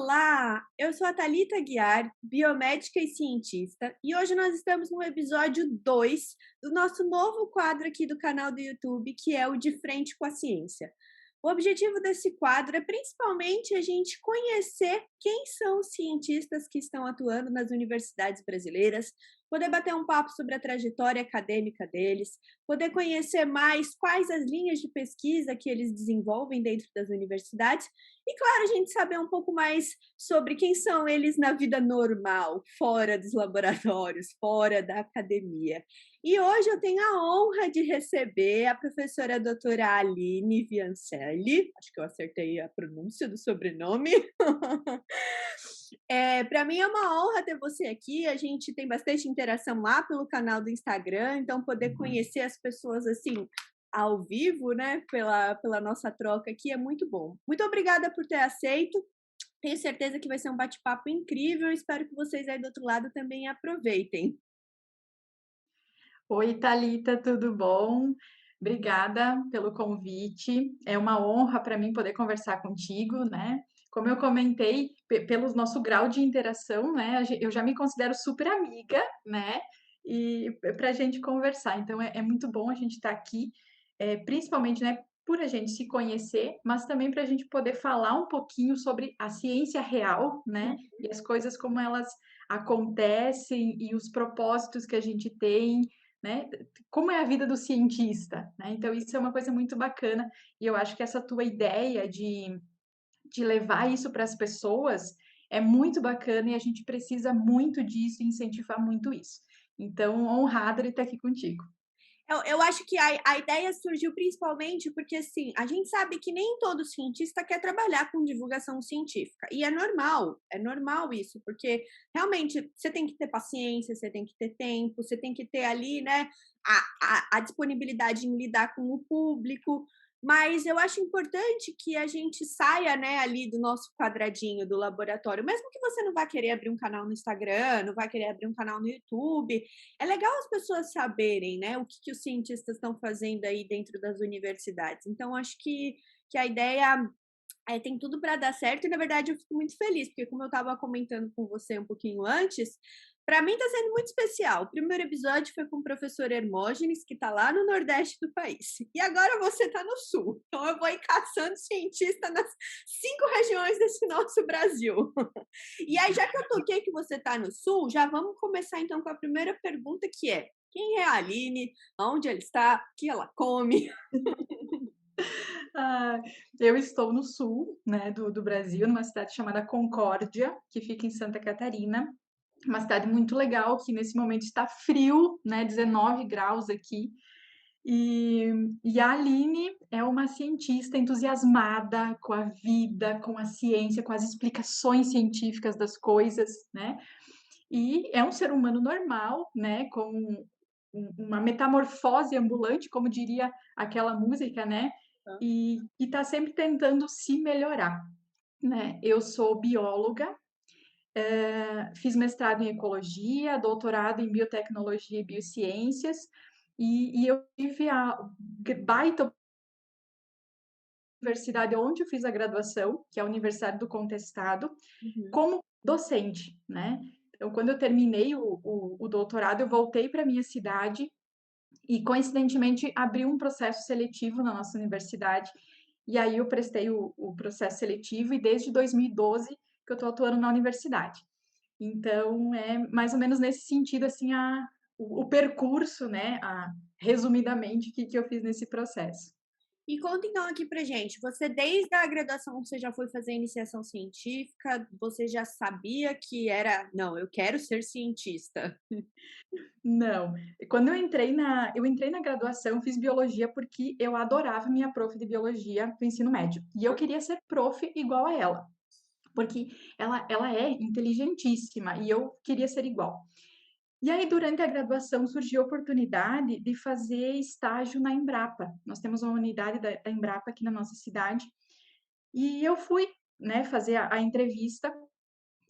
Olá, eu sou a Thalita Guiar, biomédica e cientista, e hoje nós estamos no episódio 2 do nosso novo quadro aqui do canal do YouTube, que é o De Frente com a Ciência. O objetivo desse quadro é principalmente a gente conhecer quem são os cientistas que estão atuando nas universidades brasileiras, poder bater um papo sobre a trajetória acadêmica deles, poder conhecer mais quais as linhas de pesquisa que eles desenvolvem dentro das universidades e, claro, a gente saber um pouco mais sobre quem são eles na vida normal, fora dos laboratórios, fora da academia. E hoje eu tenho a honra de receber a professora doutora Aline Viancelli, acho que eu acertei a pronúncia do sobrenome. Para mim é uma honra ter você aqui, a gente tem bastante interação lá pelo canal do Instagram, então poder conhecer as pessoas assim ao vivo, né, pela nossa troca aqui é muito bom. Muito obrigada por ter aceito, tenho certeza que vai ser um bate-papo incrível, espero que vocês aí do outro lado também aproveitem. Oi, Thalita, tudo bom? Obrigada pelo convite. É uma honra para mim poder conversar contigo, né? Como eu comentei, pelo nosso grau de interação, né? Eu já me considero super amiga, né? E para a gente conversar. Então, é muito bom a gente estar aqui, principalmente, né? Por a gente se conhecer, mas também para a gente poder falar um pouquinho sobre a ciência real, né? E as coisas como elas acontecem e os propósitos que a gente tem, né? Como é a vida do cientista, né? Então, isso é uma coisa muito bacana, e eu acho que essa tua ideia de levar isso para as pessoas é muito bacana e a gente precisa muito disso, incentivar muito isso. Então, honrada de estar aqui contigo. Eu acho que a ideia surgiu principalmente porque, assim, a gente sabe que nem todo cientista quer trabalhar com divulgação científica. E é normal isso, porque realmente você tem que ter paciência, você tem que ter tempo, você tem que ter ali, né, a disponibilidade em lidar com o público. Mas eu acho importante que a gente saia, né, ali do nosso quadradinho do laboratório, mesmo que você não vá querer abrir um canal no Instagram, não vá querer abrir um canal no YouTube, é legal as pessoas saberem, né, o que, que os cientistas estão fazendo aí dentro das universidades. Então, acho que a ideia tem tudo para dar certo e, na verdade, eu fico muito feliz, porque como eu estava comentando com você um pouquinho antes, para mim está sendo muito especial. O primeiro episódio foi com o professor Hermógenes, que está lá no Nordeste do país. E agora você está no Sul. Então eu vou ir caçando cientista nas 5 regiões desse nosso Brasil. E aí, já que eu toquei que você está no Sul, já vamos começar então com a primeira pergunta, que é: quem é a Aline? Onde ela está? O que ela come? Ah, eu estou no sul, né, do Brasil, numa cidade chamada Concórdia, que fica em Santa Catarina. Uma cidade muito legal, que nesse momento está frio, né, 19 graus aqui. E, e a Aline é uma cientista entusiasmada com a vida, com a ciência, com as explicações científicas das coisas, né? E é um ser humano normal, né? Com uma metamorfose ambulante, como diria aquela música, né? E está sempre tentando se melhorar, né? Eu sou bióloga, fiz mestrado em ecologia, doutorado em biotecnologia e biociências, e eu tive a baita universidade onde eu fiz a graduação, que é a Universidade do Contestado, Uhum. como docente, né? Então, quando eu terminei o doutorado, eu voltei para minha cidade e, coincidentemente, abri um processo seletivo na nossa universidade. E aí eu prestei o processo seletivo e desde 2012 que eu estou atuando na universidade. Então, é mais ou menos nesse sentido, assim, o percurso, né, resumidamente, que eu fiz nesse processo. E conta então aqui pra gente, você desde a graduação você já foi fazer iniciação científica, você já sabia que era, não, eu quero ser cientista. Não, quando eu entrei na graduação, fiz biologia porque eu adorava minha prof de biologia do ensino médio. E eu queria ser prof igual a ela, porque ela é inteligentíssima e eu queria ser igual. E aí, durante a graduação, surgiu a oportunidade de fazer estágio na Embrapa. Nós temos uma unidade da Embrapa aqui na nossa cidade. E eu fui, né, fazer a entrevista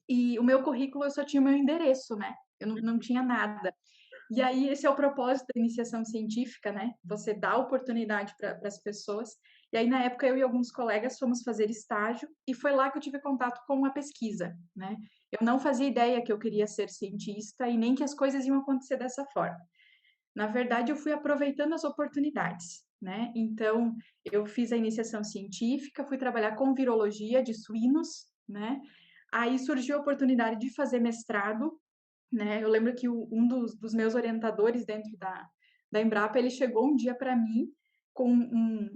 e o meu currículo eu só tinha o meu endereço, né? Eu não tinha nada. E aí, esse é o propósito da iniciação científica, né? Você dá oportunidade para as pessoas. E aí, na época, eu e alguns colegas fomos fazer estágio, e foi lá que eu tive contato com a pesquisa, né? Eu não fazia ideia que eu queria ser cientista e nem que as coisas iam acontecer dessa forma. Na verdade, eu fui aproveitando as oportunidades, né? Então, eu fiz a iniciação científica, fui trabalhar com virologia de suínos, né? Aí surgiu a oportunidade de fazer mestrado, né? Eu lembro que um dos meus orientadores dentro da Embrapa, ele chegou um dia para mim com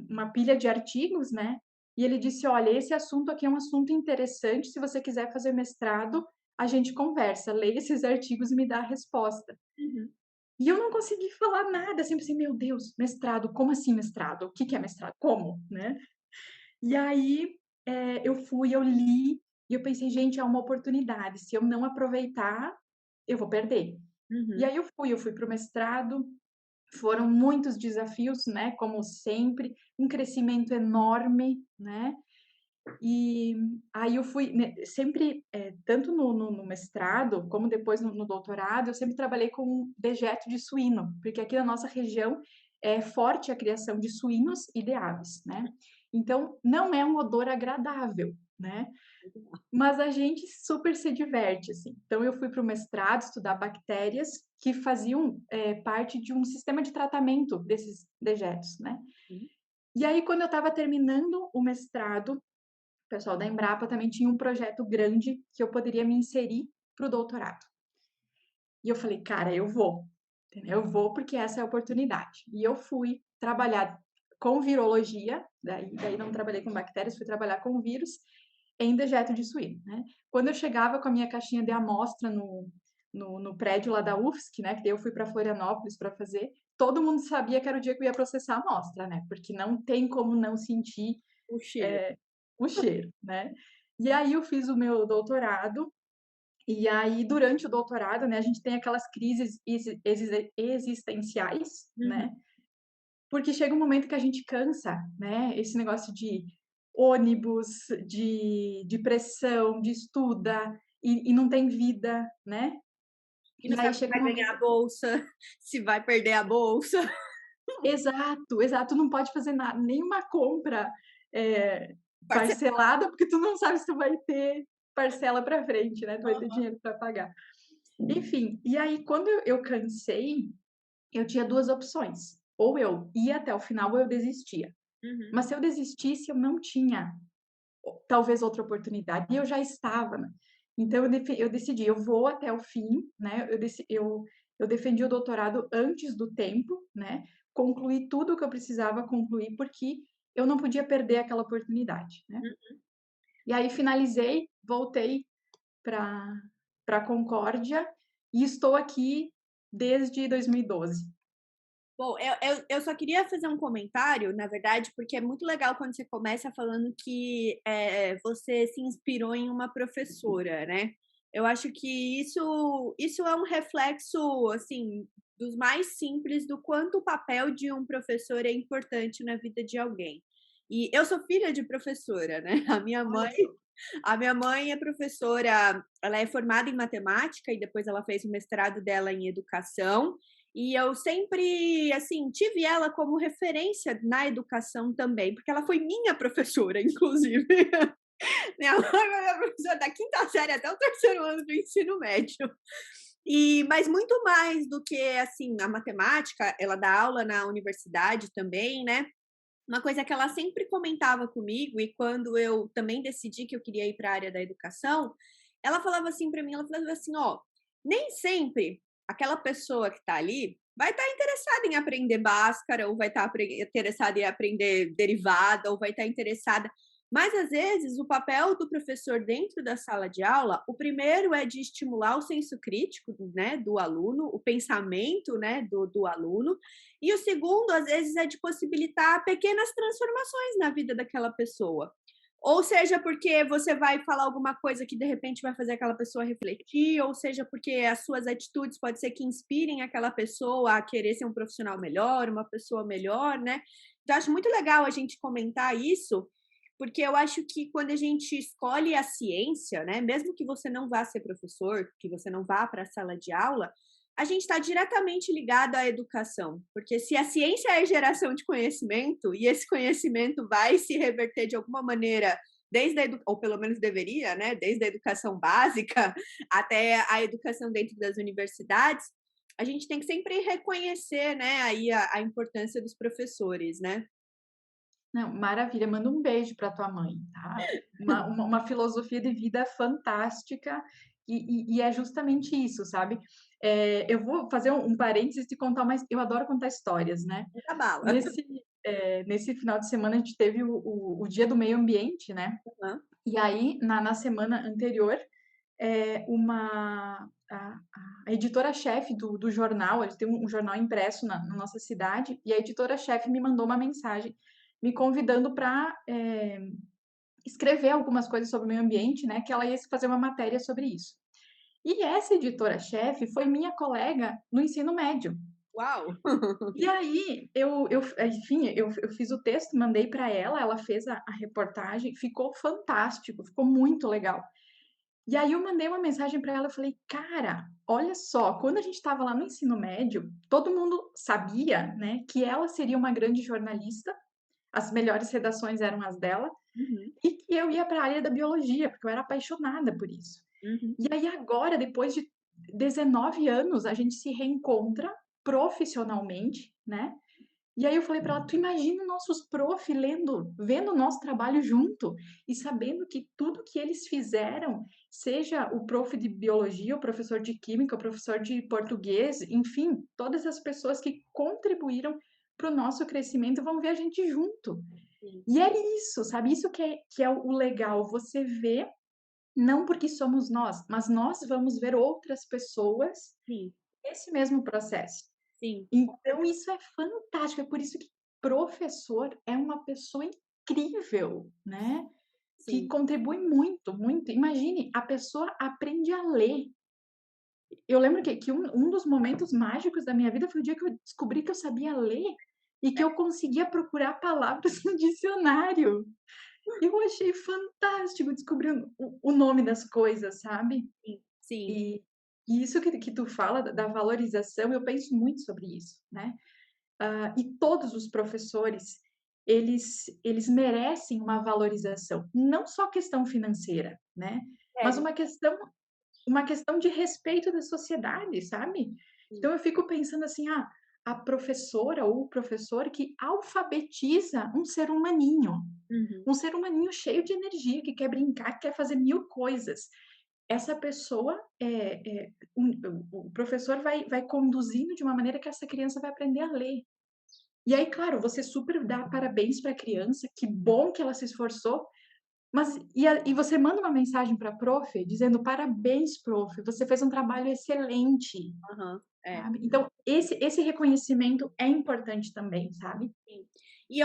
uma pilha de artigos, né? E ele disse, olha, esse assunto aqui é um assunto interessante, se você quiser fazer mestrado, a gente conversa, leia esses artigos e me dá a resposta. Uhum. E eu não consegui falar nada, sempre assim, meu Deus, mestrado, como assim mestrado? O que que é mestrado? Como, né? E aí eu fui, eu li, e eu pensei, gente, é uma oportunidade, se eu não aproveitar, eu vou perder. E Uhum. aí eu fui para o mestrado, foram muitos desafios, né, como sempre, um crescimento enorme, né, e aí eu fui, né, sempre, tanto no mestrado, como depois no doutorado, eu sempre trabalhei com dejeto de suíno, porque aqui na nossa região é forte a criação de suínos e de aves, né? Então, não é um odor agradável, né? Mas a gente super se diverte, assim. Então, eu fui para o mestrado estudar bactérias que faziam parte de um sistema de tratamento desses dejetos, né? Uhum. E aí, quando eu estava terminando o mestrado, o pessoal da Embrapa também tinha um projeto grande que eu poderia me inserir para o doutorado. E eu falei, cara, eu vou, entendeu? Eu vou porque essa é a oportunidade. E eu fui trabalhar com virologia, daí não trabalhei com bactérias, fui trabalhar com vírus em dejeto de suíno, né? Quando eu chegava com a minha caixinha de amostra no prédio lá da UFSC, né? Que daí eu fui para Florianópolis para fazer, todo mundo sabia que era o dia que eu ia processar a amostra, né? Porque não tem como não sentir O cheiro. o cheiro, né? E aí eu fiz o meu doutorado, e aí durante o doutorado, né, a gente tem aquelas crises existenciais, Uhum. né? Porque chega um momento que a gente cansa, né? Esse negócio de ônibus, de pressão, de estuda, e não tem vida, né? E não E aí sabe se chega um vai ganhar momento. a bolsa, se vai perder a bolsa. Exato, exato, não pode fazer nada, nenhuma compra Parcela. parcelada, porque tu não sabe se tu vai ter parcela para frente, né? Tu vai ter dinheiro para pagar. Enfim, e aí quando eu cansei, eu tinha duas opções. Ou eu ia até o final ou eu desistia. Uhum. Mas se eu desistisse, eu não tinha talvez outra oportunidade. E eu já estava, né? Então eu decidi, eu vou até o fim, né? Eu defendi o doutorado antes do tempo, né? Concluí tudo o que eu precisava concluir, porque eu não podia perder aquela oportunidade, né? E aí finalizei, voltei para para Concórdia e estou aqui desde 2012. Bom, eu só queria fazer um comentário, na verdade, porque é muito legal quando você começa falando que você se inspirou em uma professora, né? Eu acho que isso é um reflexo, assim, dos mais simples do quanto o papel de um professor é importante na vida de alguém. E eu sou filha de professora, né? Olha só. A minha mãe é professora, ela é formada em matemática e depois ela fez o mestrado dela em educação. E eu sempre, assim, tive ela como referência na educação também, porque ela foi minha professora, inclusive. Minha mãe foi minha professora da quinta série até o terceiro ano do ensino médio. Mas muito mais do que, assim, a matemática, ela dá aula na universidade também, né? Uma coisa que ela sempre comentava comigo, e quando eu também decidi que eu queria ir para a área da educação, ela falava assim para mim, ela falava assim, ó, nem sempre aquela pessoa que está ali vai estar interessada em aprender Bhaskara, ou vai estar interessada em aprender derivada, ou vai estar interessada. Mas às vezes o papel do professor dentro da sala de aula, o primeiro é de estimular o senso crítico, né, do aluno, o pensamento, né, do aluno, e o segundo, às vezes, é de possibilitar pequenas transformações na vida daquela pessoa. Ou seja, porque você vai falar alguma coisa que de repente vai fazer aquela pessoa refletir, ou seja, porque as suas atitudes pode ser que inspirem aquela pessoa a querer ser um profissional melhor, uma pessoa melhor, né? Então, acho muito legal a gente comentar isso, porque eu acho que quando a gente escolhe a ciência, né, mesmo que você não vá ser professor, que você não vá para a sala de aula, a gente está diretamente ligado à educação, porque se a ciência é geração de conhecimento e esse conhecimento vai se reverter de alguma maneira, ou pelo menos deveria, né, desde a educação básica até a educação dentro das universidades, a gente tem que sempre reconhecer, né, aí a importância dos professores, né? Não, maravilha, manda um beijo para tua mãe, tá? Uma filosofia de vida fantástica e é justamente isso, sabe? Eu vou fazer um parênteses e contar mais. Eu adoro contar histórias, né? Muita bala. Nesse final de semana a gente teve o Dia do Meio Ambiente, né? Aham. E aí, na semana anterior, a editora-chefe do jornal, eles têm um jornal impresso na nossa cidade, e a editora-chefe me mandou uma mensagem me convidando para escrever algumas coisas sobre o meio ambiente, né? Que ela ia fazer uma matéria sobre isso. E essa editora-chefe foi minha colega no ensino médio. Uau! E aí, enfim, eu fiz o texto, mandei para ela, ela fez a reportagem, ficou fantástico, ficou muito legal. E aí eu mandei uma mensagem para ela, eu falei, cara, olha só, quando a gente estava lá no ensino médio, todo mundo sabia, né, que ela seria uma grande jornalista, as melhores redações eram as dela, Uhum, e que eu ia para a área da biologia, porque eu era apaixonada por isso. uhum. E aí agora, depois de 19 anos, a gente se reencontra profissionalmente, né? E aí eu falei para ela, tu imagina nossos prof vendo o nosso trabalho junto e sabendo que tudo que eles fizeram, seja o prof de biologia, o professor de química, o professor de português, enfim, todas as pessoas que contribuíram para o nosso crescimento vão ver a gente junto. Sim, E é isso, sabe? Isso que é o legal, você vê, não porque somos nós, mas nós vamos ver outras pessoas sim, nesse mesmo processo. sim, com Então, certeza. isso é fantástico, é por isso que professor é uma pessoa incrível, né? Que Sim. contribui muito, muito. Imagine, a pessoa aprende a ler. Eu lembro que um dos momentos mágicos da minha vida foi o dia que eu descobri que eu sabia ler e que eu conseguia procurar palavras no dicionário. Eu achei fantástico descobrir o nome das coisas, sabe? Sim, sim. E, e isso que tu fala da valorização, eu penso muito sobre isso, né? E todos os professores, eles merecem uma valorização, não só questão financeira, né? Mas Sério. uma questão de respeito da sociedade, sabe? Sim. Então eu fico pensando assim, a professora ou o professor que alfabetiza Uhum. um ser humaninho cheio de energia, que quer brincar, que quer fazer mil coisas. Essa pessoa, o professor vai conduzindo de uma maneira que essa criança vai aprender a ler. E aí, claro, você super dá parabéns para a criança, que bom que ela se esforçou, mas e você manda uma mensagem para a prof dizendo parabéns, prof, você fez um trabalho excelente, Aham. É. sabe? Então, esse reconhecimento é importante também, sabe? Sim. E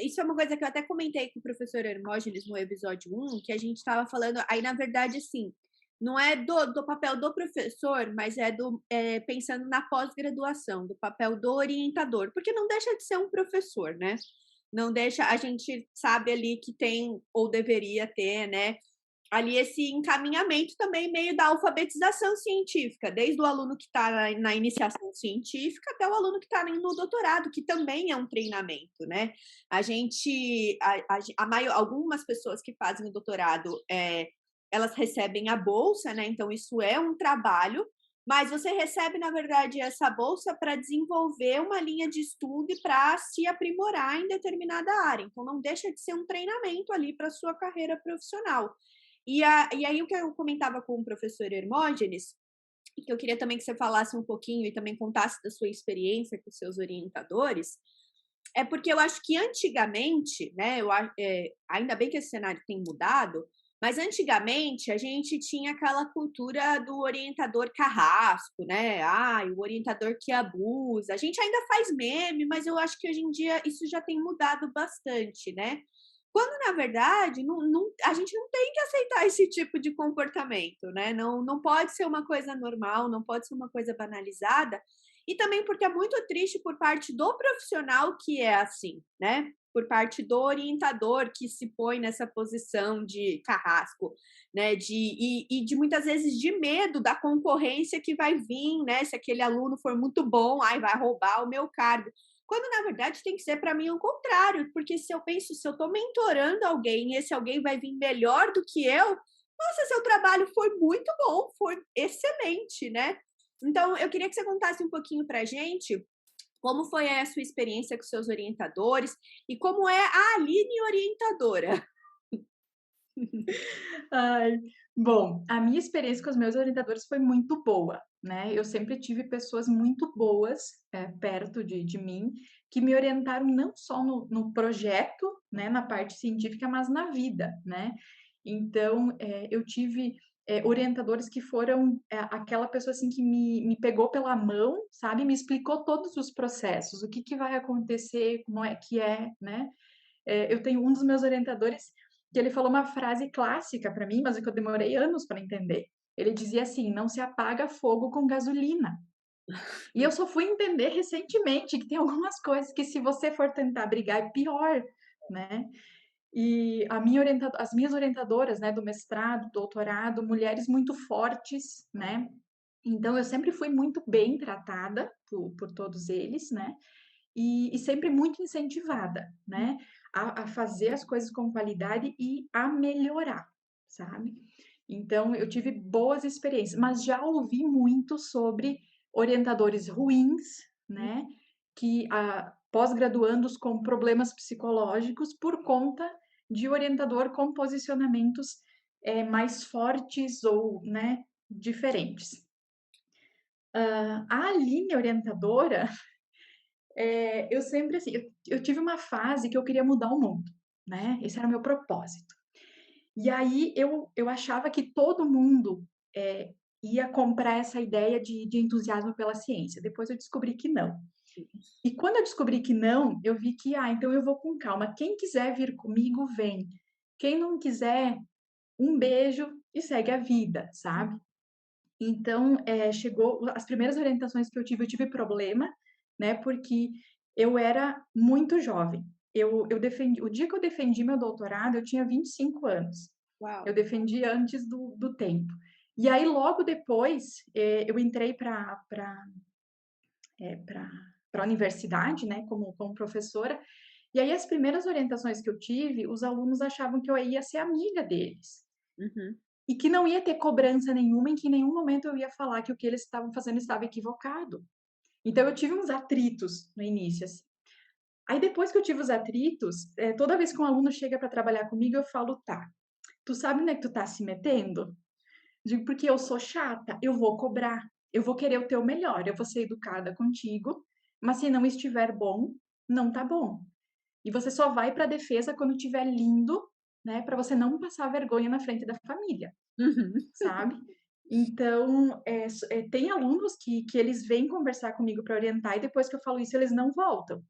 isso é uma coisa que eu até comentei com o professor Hermógenes no episódio 1, que a gente estava falando, aí na verdade, assim, não é do papel do professor, mas pensando na pós-graduação, do papel do orientador, porque não deixa de ser um professor, né? Não deixa, a gente sabe ali que tem, ou deveria ter, né, ali esse encaminhamento também meio da alfabetização científica, desde o aluno que está na iniciação científica até o aluno que está no doutorado, que também é um treinamento, né? A gente, algumas pessoas que fazem o doutorado, elas recebem a bolsa, né? Então isso é um trabalho, mas você recebe, na verdade, essa bolsa para desenvolver uma linha de estudo e para se aprimorar em determinada área. Então não deixa de ser um treinamento ali para a sua carreira profissional. E aí o que eu comentava com o professor Hermógenes, e que eu queria também que você falasse um pouquinho e também contasse da sua experiência com os seus orientadores, é porque eu acho que antigamente, né, ainda bem que esse cenário tem mudado, mas antigamente a gente tinha aquela cultura do orientador carrasco, né? Ah, o orientador que abusa. A gente ainda faz meme, mas eu acho que hoje em dia isso já tem mudado bastante, né? Quando, na verdade, a gente não tem que aceitar esse tipo de comportamento, né? Não pode ser uma coisa normal, não pode ser uma coisa banalizada. E também porque é muito triste por parte do profissional que é assim, né? por parte do orientador que se põe nessa posição de carrasco, né? E de muitas vezes de medo da concorrência que vai vir, né? Se aquele aluno for muito bom, ai, vai roubar o meu cargo. Quando na verdade tem que ser para mim o contrário, porque se eu penso, se eu estou mentorando alguém e esse alguém vai vir melhor do que eu, nossa, seu trabalho foi muito bom, foi excelente, né? Então, eu queria que você contasse um pouquinho para a gente como foi a sua experiência com seus orientadores e como é a Aline orientadora. Ai, bom, a minha experiência com os meus orientadores foi muito boa, né? Eu sempre tive pessoas muito boas, perto de mim, que me orientaram não só no projeto, né, na parte científica, mas na vida, né? Então, eu tive, orientadores que foram, aquela pessoa, assim, que me pegou pela mão, sabe? Me explicou todos os processos, o que que vai acontecer, como é que é, né? Eu tenho um dos meus orientadores que ele falou uma frase clássica para mim, mas é que eu demorei anos para entender. Ele dizia assim: "Não se apaga fogo com gasolina". E eu só fui entender recentemente que tem algumas coisas que se você for tentar brigar é pior, né. E as minhas orientadoras, né, do mestrado, doutorado, mulheres muito fortes, né. Então eu sempre fui muito bem tratada por todos eles, né. E sempre muito incentivada, né, a fazer as coisas com qualidade e a melhorar, sabe. Então eu tive boas experiências, mas já ouvi muito sobre orientadores ruins, né, que pós-graduandos com problemas psicológicos por conta de orientador com posicionamentos, mais fortes ou, né, diferentes. A linha orientadora eu sempre assim, eu tive uma fase que eu queria mudar o mundo, né, esse era o meu propósito. E aí eu achava que todo mundo, ia comprar essa ideia de entusiasmo pela ciência, depois eu descobri que não. E quando eu descobri que não, eu vi que: "Ah, então eu vou com calma, quem quiser vir comigo, vem. Quem não quiser, um beijo e segue a vida", sabe. Então, chegou as primeiras orientações que eu tive problema, né, porque eu era muito jovem. Eu defendi o dia que eu defendi meu doutorado, eu tinha 25 anos. Eu Uau! defendi antes do tempo. E aí, logo depois, eu entrei para a universidade, né, como professora, e aí as primeiras orientações que eu tive, os alunos achavam que eu ia ser amiga deles. Uhum. E que não ia ter cobrança nenhuma, em que em nenhum momento eu ia falar que o que eles estavam fazendo estava equivocado. Então eu tive uns atritos no início, assim. Aí depois que eu tive os atritos, toda vez que um aluno chega para trabalhar comigo, eu falo: "Tá, tu sabe onde é que tu tá se metendo?" Digo: "Porque eu sou chata, eu vou cobrar, eu vou querer o teu melhor, eu vou ser educada contigo, mas se não estiver bom, não tá bom. E você só vai para a defesa quando estiver lindo, né, para você não passar vergonha na frente da família." Uhum. Sabe? Então, tem alunos que eles vêm conversar comigo para orientar e depois que eu falo isso eles não voltam.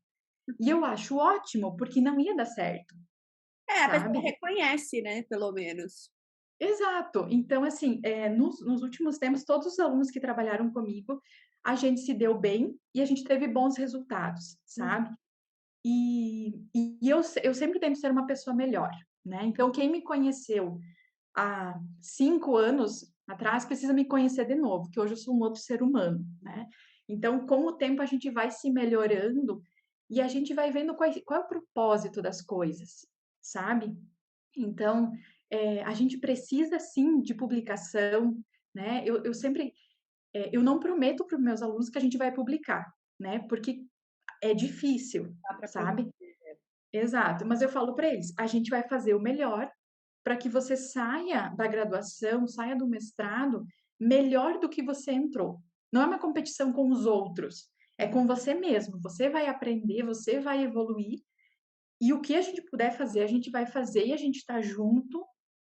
E eu acho ótimo, porque não ia dar certo, É, a pessoa sabe? reconhece, né, pelo menos. Exato. Então, assim, nos últimos tempos, todos os alunos que trabalharam comigo, a gente se deu bem e a gente teve bons resultados, Uhum. sabe? E eu sempre tento ser uma pessoa melhor, né? Então, quem me conheceu há 5 anos atrás precisa me conhecer de novo, que hoje eu sou um outro ser humano, né. Então, com o tempo a gente vai se melhorando e a gente vai vendo qual é o propósito das coisas, sabe. Então, a gente precisa sim de publicação, né. Eu sempre, eu não prometo para os meus alunos que a gente vai publicar, né, porque é difícil, Dá para prometer. sabe. Exato, mas eu falo para eles: "A gente vai fazer o melhor para que você saia da graduação, saia do mestrado melhor do que você entrou. Não é uma competição com os outros, é com você mesmo. Você vai aprender, você vai evoluir e o que a gente puder fazer, a gente vai fazer e a gente está junto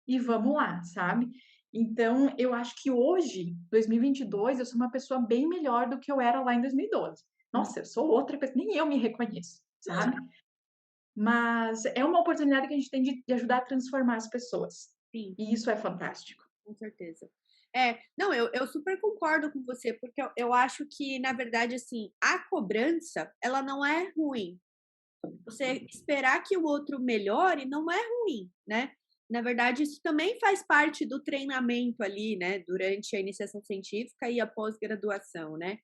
e vamos lá, sabe? Então, eu acho que hoje, 2022, eu sou uma pessoa bem melhor do que eu era lá em 2012. Hum. Nossa, eu sou outra pessoa, nem eu me reconheço, sabe? Mas é uma oportunidade que a gente tem de ajudar a transformar as pessoas. Sim. E isso é fantástico. Com certeza. É, não, eu super concordo com você, porque eu acho que, na verdade, assim, a cobrança, ela não é ruim. Você esperar que o outro melhore não é ruim, né? Na verdade, isso também faz parte do treinamento ali, né, durante a iniciação científica e a pós-graduação, né?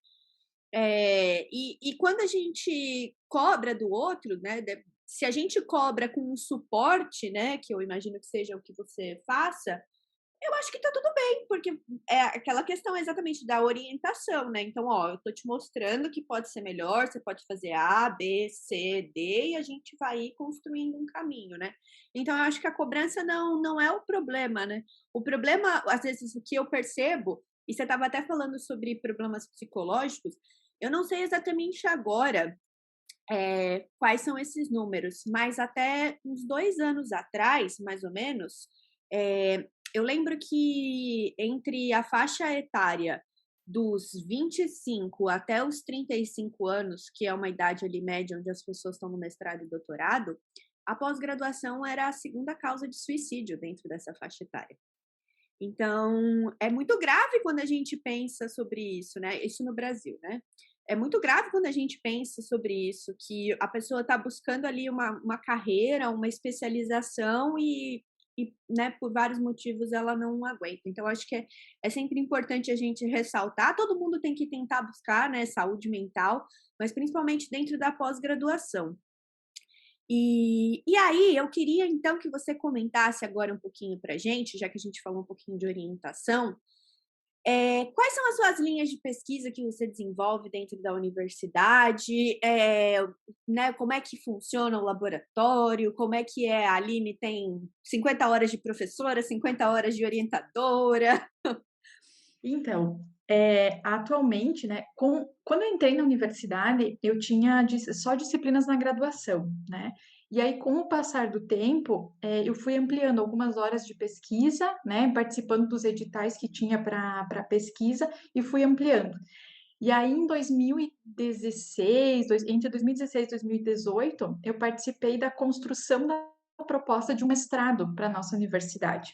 E quando a gente cobra do outro, né, se a gente cobra com um suporte, né, que eu imagino que seja o que você faça, eu acho que tá tudo bem, porque é aquela questão exatamente da orientação, né? Então, ó, eu tô te mostrando que pode ser melhor, você pode fazer A, B, C, D, e a gente vai ir construindo um caminho, né? Então, eu acho que a cobrança não é o problema, né? O problema, às vezes, o que eu percebo, e você estava até falando sobre problemas psicológicos, eu não sei exatamente agora quais são esses números, mas até uns 2 anos atrás, mais ou menos, eu lembro que entre a faixa etária dos 25 até os 35 anos, que é uma idade ali média onde as pessoas estão no mestrado e doutorado, a pós-graduação era a segunda causa de suicídio dentro dessa faixa etária. Então, é muito grave quando a gente pensa sobre isso, né? Isso no Brasil, né? É muito grave quando a gente pensa sobre isso, que a pessoa está buscando ali uma carreira, uma especialização e, né, por vários motivos ela não aguenta. Então, acho que é sempre importante a gente ressaltar, todo mundo tem que tentar buscar, né, saúde mental, mas principalmente dentro da pós-graduação. E aí, eu queria então que você comentasse agora um pouquinho para a gente, já que a gente falou um pouquinho de orientação, quais são as suas linhas de pesquisa que você desenvolve dentro da universidade? Né, como é que funciona o laboratório? Como é que é? A Aline tem 50 horas de professora, 50 horas de orientadora? Então, atualmente, né, quando eu entrei na universidade, eu tinha só disciplinas na graduação, né? E aí, com o passar do tempo, eu fui ampliando algumas horas de pesquisa, né, participando dos editais que tinha para pesquisa e fui ampliando. E aí, em 2016, entre 2016 e 2018, eu participei da construção da proposta de um mestrado para a nossa universidade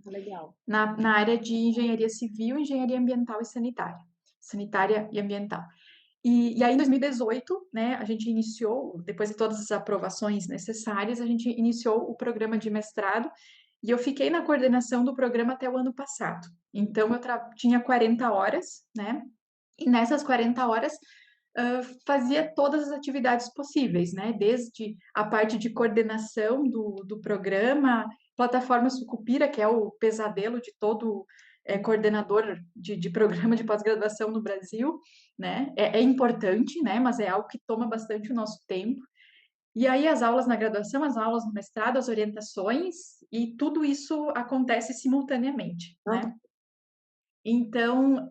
Legal. na área de engenharia civil, engenharia ambiental e sanitária. Sanitária e ambiental. E aí, em 2018, né, a gente iniciou, depois de todas as aprovações necessárias, a gente iniciou o programa de mestrado e eu fiquei na coordenação do programa até o ano passado. Então, eu tinha 40 horas, né? E nessas 40 horas, fazia todas as atividades possíveis, né? Desde a parte de coordenação do programa, plataforma Sucupira, que é o pesadelo de todo coordenador de programa de pós-graduação no Brasil, né? É importante, né? Mas é algo que toma bastante o nosso tempo. E aí as aulas na graduação, as aulas no mestrado, as orientações, e tudo isso acontece simultaneamente, né? Então,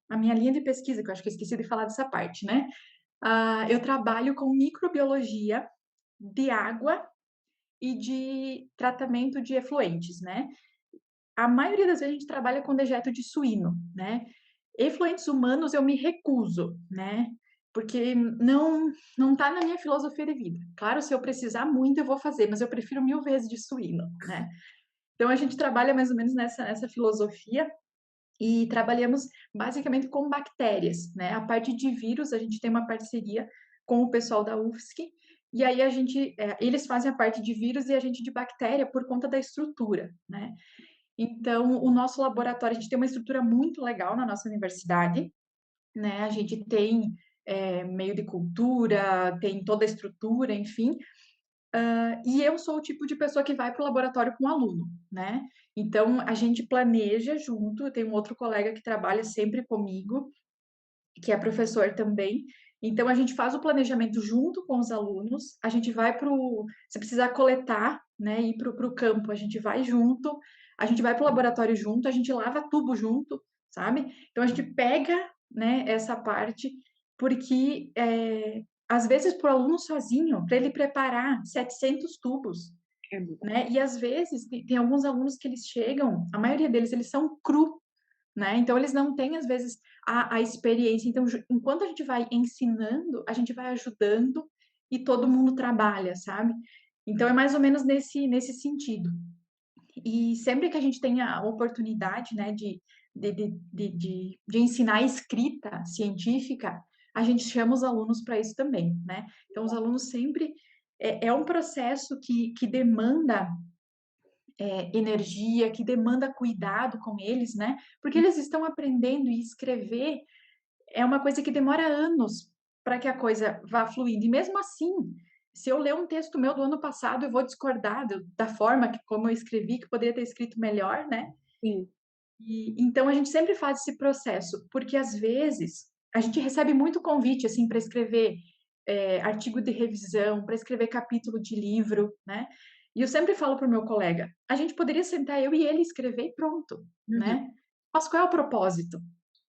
a minha linha de pesquisa, que eu acho que eu esqueci de falar dessa parte, né? Eu trabalho com microbiologia de água e de tratamento de efluentes, né? A maioria das vezes a gente trabalha com dejeto de suíno, né? Efluentes humanos eu me recuso, né? Porque não tá na minha filosofia de vida. Claro, se eu precisar muito eu vou fazer, mas eu prefiro 1000 vezes de suíno, né? Então a gente trabalha mais ou menos nessa filosofia e trabalhamos basicamente com bactérias, né? A parte de vírus, a gente tem uma parceria com o pessoal da UFSC, e aí eles fazem a parte de vírus e a gente de bactéria por conta da estrutura, né? Então, o nosso laboratório, a gente tem uma estrutura muito legal na nossa universidade, né? A gente tem meio de cultura, tem toda a estrutura, enfim, e eu sou o tipo de pessoa que vai para o laboratório com o aluno, né? Então, a gente planeja junto. Eu tenho um outro colega que trabalha sempre comigo, que é professor também. Então, a gente faz o planejamento junto com os alunos. A gente vai para o. Se precisar coletar, né, ir para o campo, a gente vai junto. A gente vai para o laboratório junto. A gente lava tubo junto, sabe? Então, a gente pega, né, essa parte, porque às vezes para o aluno sozinho, para ele preparar 700 tubos, É muito. né? E às vezes tem alguns alunos que eles chegam, a maioria deles, eles são cru, né? Então eles não têm, às vezes, a experiência. Então, enquanto a gente vai ensinando, a gente vai ajudando e todo mundo trabalha, sabe? Então é mais ou menos nesse sentido. E sempre que a gente tem a oportunidade, né, de ensinar escrita científica, a gente chama os alunos para isso também, né? Então, os alunos sempre é um processo que demanda energia, que demanda cuidado com eles, né? Porque eles estão aprendendo e escrever é uma coisa que demora anos para que a coisa vá fluindo. E mesmo assim, se eu ler um texto meu do ano passado, eu vou discordar da forma que como eu escrevi, que poderia ter escrito melhor, né? Sim. E então a gente sempre faz esse processo, porque às vezes a gente recebe muito convite assim para escrever artigo de revisão, para escrever capítulo de livro, né? E eu sempre falo para o meu colega, a gente poderia sentar eu e ele escrever e pronto, Uhum. né? Mas qual é o propósito?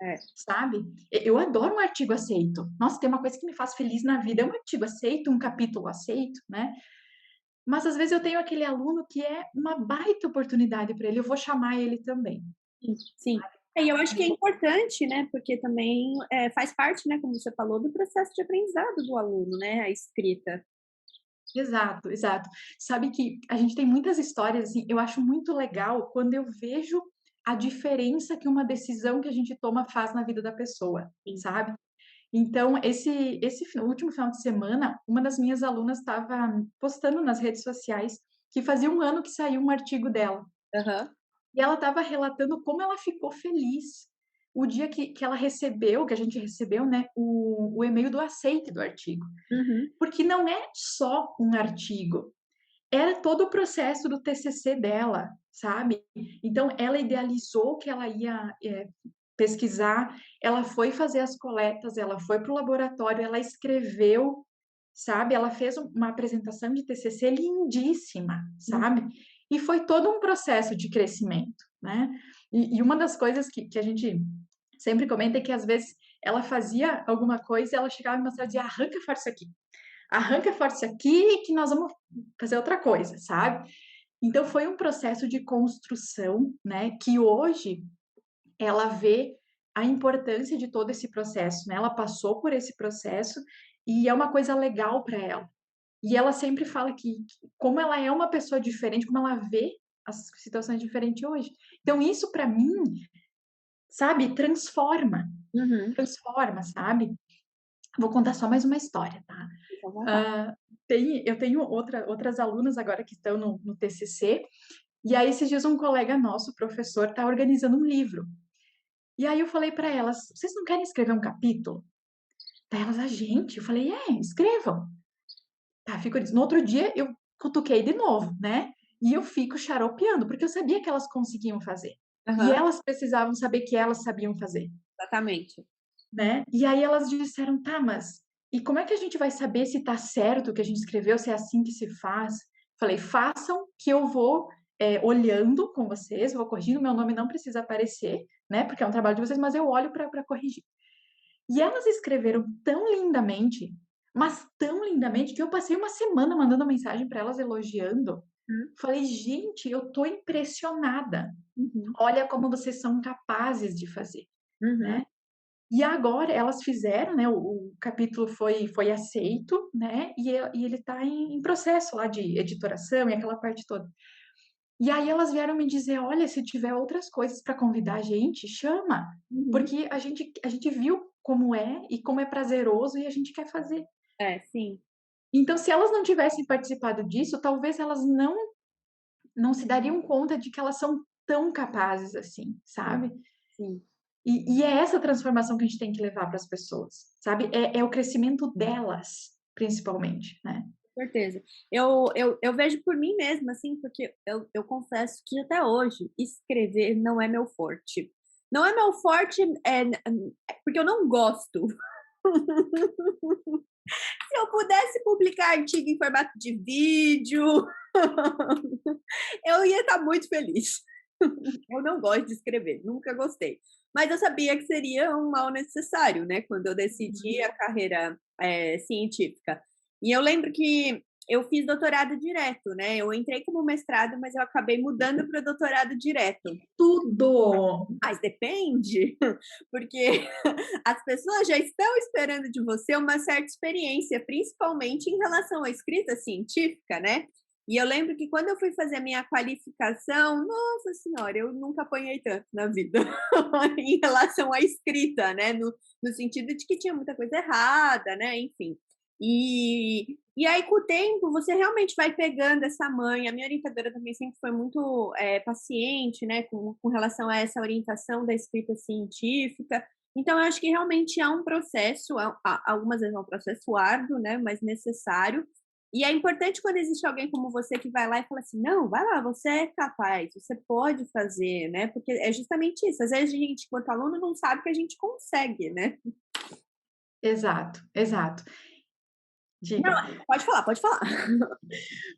É. Sabe? Eu adoro um artigo aceito. Nossa, tem uma coisa que me faz feliz na vida, é um artigo aceito, um capítulo aceito, né? Mas às vezes eu tenho aquele aluno que é uma baita oportunidade para ele, eu vou chamar ele também. Sim, sim. E eu acho que é importante, né, porque também, faz parte, né, como você falou, do processo de aprendizado do aluno, né, a escrita. Exato, exato. Sabe que a gente tem muitas histórias, assim, eu acho muito legal quando eu vejo a diferença que uma decisão que a gente toma faz na vida da pessoa, Sim. sabe? Então, último final de semana, uma das minhas alunas estava postando nas redes sociais que fazia um ano que saiu um artigo dela. Aham. E ela estava relatando como ela ficou feliz o dia que ela recebeu, que a gente recebeu, né, o e-mail do aceite do artigo. Uhum. Porque não é só um artigo, era todo o processo do TCC dela, sabe? Então, ela idealizou que ela ia pesquisar, ela foi fazer as coletas, ela foi para o laboratório, ela escreveu, sabe? Ela fez uma apresentação de TCC lindíssima, Uhum. sabe? E foi todo um processo de crescimento, né? E uma das coisas que a gente sempre comenta é que, às vezes, ela fazia alguma coisa e ela chegava e mostrava e dizia, arranca fora isso aqui. Arranca fora isso aqui que nós vamos fazer outra coisa, sabe? Então, foi um processo de construção, né? Que hoje ela vê a importância de todo esse processo, né? Ela passou por esse processo e é uma coisa legal para ela. E ela sempre fala que como ela é uma pessoa diferente, como ela vê as situações diferentes hoje. Então, isso para mim, sabe, Uhum. transforma, sabe? Vou contar só mais uma história, tá? Fica à vontade. Ah, eu tenho outras alunas agora que estão no TCC, e aí esses dias um colega nosso, professor, está organizando um livro. E aí eu falei para elas, vocês não querem escrever um capítulo? Daí elas, a gente? Eu falei, escrevam. Tá, no outro dia eu cutuquei de novo, né? E eu fico xaropeando, porque eu sabia que elas conseguiam fazer. E Aham. elas precisavam saber que elas sabiam fazer, Exatamente. né? E aí elas disseram, tá, mas e como é que a gente vai saber se tá certo o que a gente escreveu, se é assim que se faz? Falei, façam que eu vou olhando com vocês, vou corrigindo, meu nome não precisa aparecer, né? Porque é um trabalho de vocês, mas eu olho para corrigir. E elas escreveram tão lindamente, mas tão lindamente, que eu passei uma semana mandando mensagem para elas elogiando. Uhum. Falei, gente, eu tô impressionada. Uhum. Olha como vocês são capazes de fazer, Uhum. né? E agora elas fizeram, né? O capítulo foi aceito, né? E ele está em processo lá de editoração e aquela parte toda. E aí elas vieram me dizer, olha, se tiver outras coisas para convidar a gente, chama, Uhum. porque a gente viu como é e como é prazeroso e a gente quer fazer. É, sim. Então, se elas não tivessem participado disso, talvez elas não se dariam conta de que elas são tão capazes assim, Sim. sabe? Sim. E é essa transformação que a gente tem que levar para as pessoas, sabe? É o crescimento delas, principalmente, né? Com certeza. Eu vejo por mim mesma, assim, porque eu confesso que até hoje escrever não é meu forte. Não é meu forte, porque eu não gosto. Se eu pudesse publicar artigo em formato de vídeo, eu ia estar muito feliz. Eu não gosto de escrever, nunca gostei. Mas eu sabia que seria um mal necessário, né, quando eu decidi a carreira, científica. E eu lembro que eu fiz doutorado direto, né, eu entrei como mestrado, mas eu acabei mudando para doutorado direto. Tudo! Mas depende, porque as pessoas já estão esperando de você uma certa experiência, principalmente em relação à escrita científica, né. E eu lembro que quando eu fui fazer a minha qualificação, nossa senhora, eu nunca apanhei tanto na vida em relação à escrita, né, no sentido de que tinha muita coisa errada, né, enfim. E E aí, com o tempo, você realmente vai pegando essa manha. A minha orientadora também sempre foi muito paciente, né, com relação a essa orientação da escrita científica. Então, eu acho que realmente há um processo, algumas vezes é um processo árduo, né, mas necessário. E é importante quando existe alguém como você que vai lá e fala assim: não, vai lá, você é capaz, você pode fazer, né? Porque é justamente isso. Às vezes a gente, enquanto aluno, não sabe que a gente consegue, né? Exato, exato. Não, Diga. pode falar, pode falar.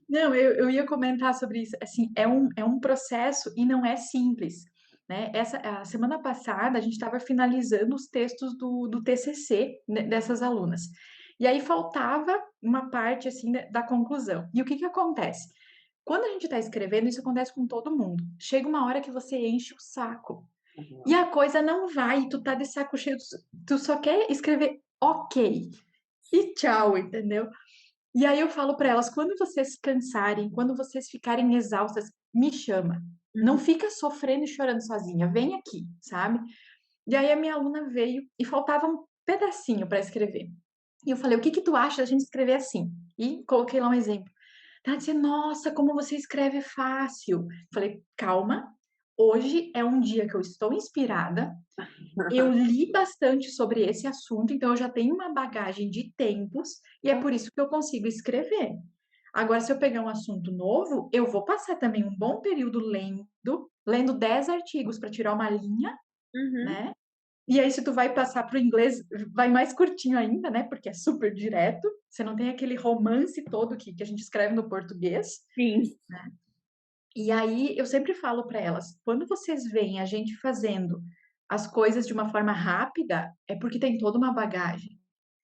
Não, eu ia comentar sobre isso. Assim, é um processo e não é simples, né? A semana passada, a gente estava finalizando os textos do TCC, né, dessas alunas. E aí faltava uma parte, assim, da conclusão. E o que que acontece? Quando a gente está escrevendo, isso acontece com todo mundo. Chega uma hora que você enche o saco. E a coisa não vai, tu tá de saco cheio, tu só quer escrever ok. E tchau, entendeu? E aí eu falo para elas, quando vocês cansarem, quando vocês ficarem exaustas, me chama. Não Uhum. fica sofrendo e chorando sozinha, vem aqui, sabe? E aí a minha aluna veio e faltava um pedacinho para escrever. E eu falei, o que que tu acha da gente escrever assim? E coloquei lá um exemplo. Ela disse, nossa, como você escreve fácil. Falei, calma, hoje é um dia que eu estou inspirada, eu li bastante sobre esse assunto, então eu já tenho uma bagagem de tempos e é por isso que eu consigo escrever. Agora, se eu pegar um assunto novo, eu vou passar também um bom período lendo 10 artigos para tirar uma linha, Uhum. né? E aí, se tu vai passar para o inglês, vai mais curtinho ainda, né? Porque é super direto. Você não tem aquele romance todo que a gente escreve no português. Sim. E aí, eu sempre falo para elas, quando vocês veem a gente fazendo as coisas de uma forma rápida, é porque tem toda uma bagagem,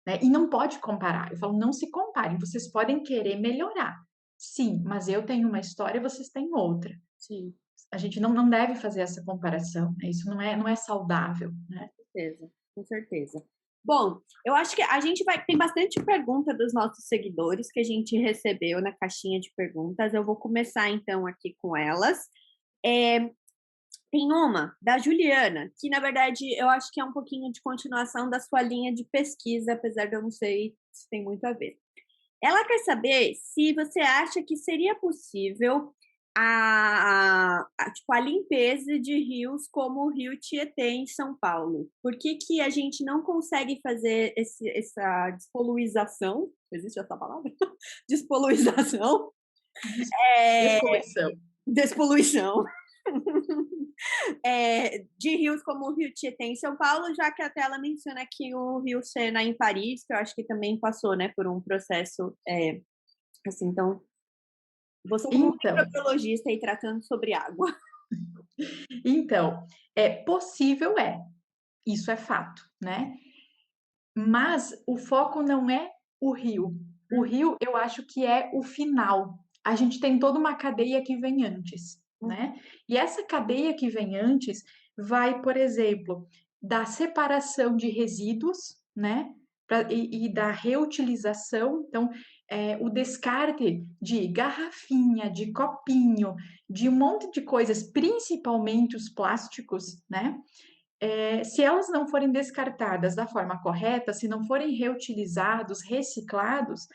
né? E não pode comparar. Eu falo, não se comparem. Vocês podem querer melhorar. Sim, mas eu tenho uma história, vocês têm outra. Sim, A gente não deve fazer essa comparação, né? Isso não é saudável, né? com certeza, com certeza. Bom, eu acho que a gente vai tem bastante pergunta dos nossos seguidores que a gente recebeu na caixinha de perguntas. Eu vou começar então aqui com elas. Eh, Tem uma da Juliana, que na verdade eu acho que é um pouquinho de continuação da sua linha de pesquisa, apesar de eu não sei se tem muito a ver. Ela quer saber se você acha que seria possível tipo, a limpeza de rios como o Rio Tietê em São Paulo. Por que que a gente não consegue fazer essa despoluização? Existe essa palavra? Despoluização? É, Despoluição. despoluição. De rios como o Rio Tietê em São Paulo, já que até ela menciona aqui o Rio Sena em Paris, que eu acho que também passou, né, por um processo assim, então, você como Então, microbiologista aí tratando sobre água. então, possível isso é fato, né? Mas o foco não é o rio. O rio, eu acho que é o final. A gente tem toda uma cadeia que vem antes, né? E essa cadeia que vem antes vai, por exemplo, da separação de resíduos, né? E da reutilização. Então, o descarte de garrafinha, de copinho, de um monte de coisas, principalmente os plásticos, né? Se elas não forem descartadas da forma correta, se não forem reutilizados, reciclados,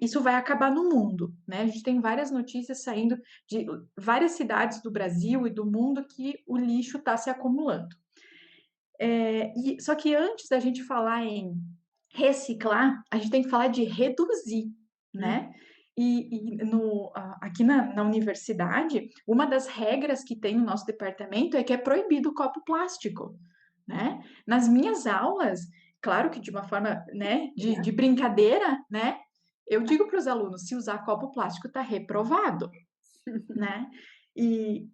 isso vai acabar no mundo, né? A gente tem várias notícias saindo de várias cidades do Brasil e do mundo que o lixo está se acumulando. Só que antes da gente falar em reciclar, a gente tem que falar de reduzir, né? Aqui na universidade, uma das regras que tem no nosso departamento é que é proibido o copo plástico, né? Nas minhas aulas, claro que de uma forma, né, de brincadeira, né? Eu digo para os alunos, se usar copo plástico está reprovado, né? E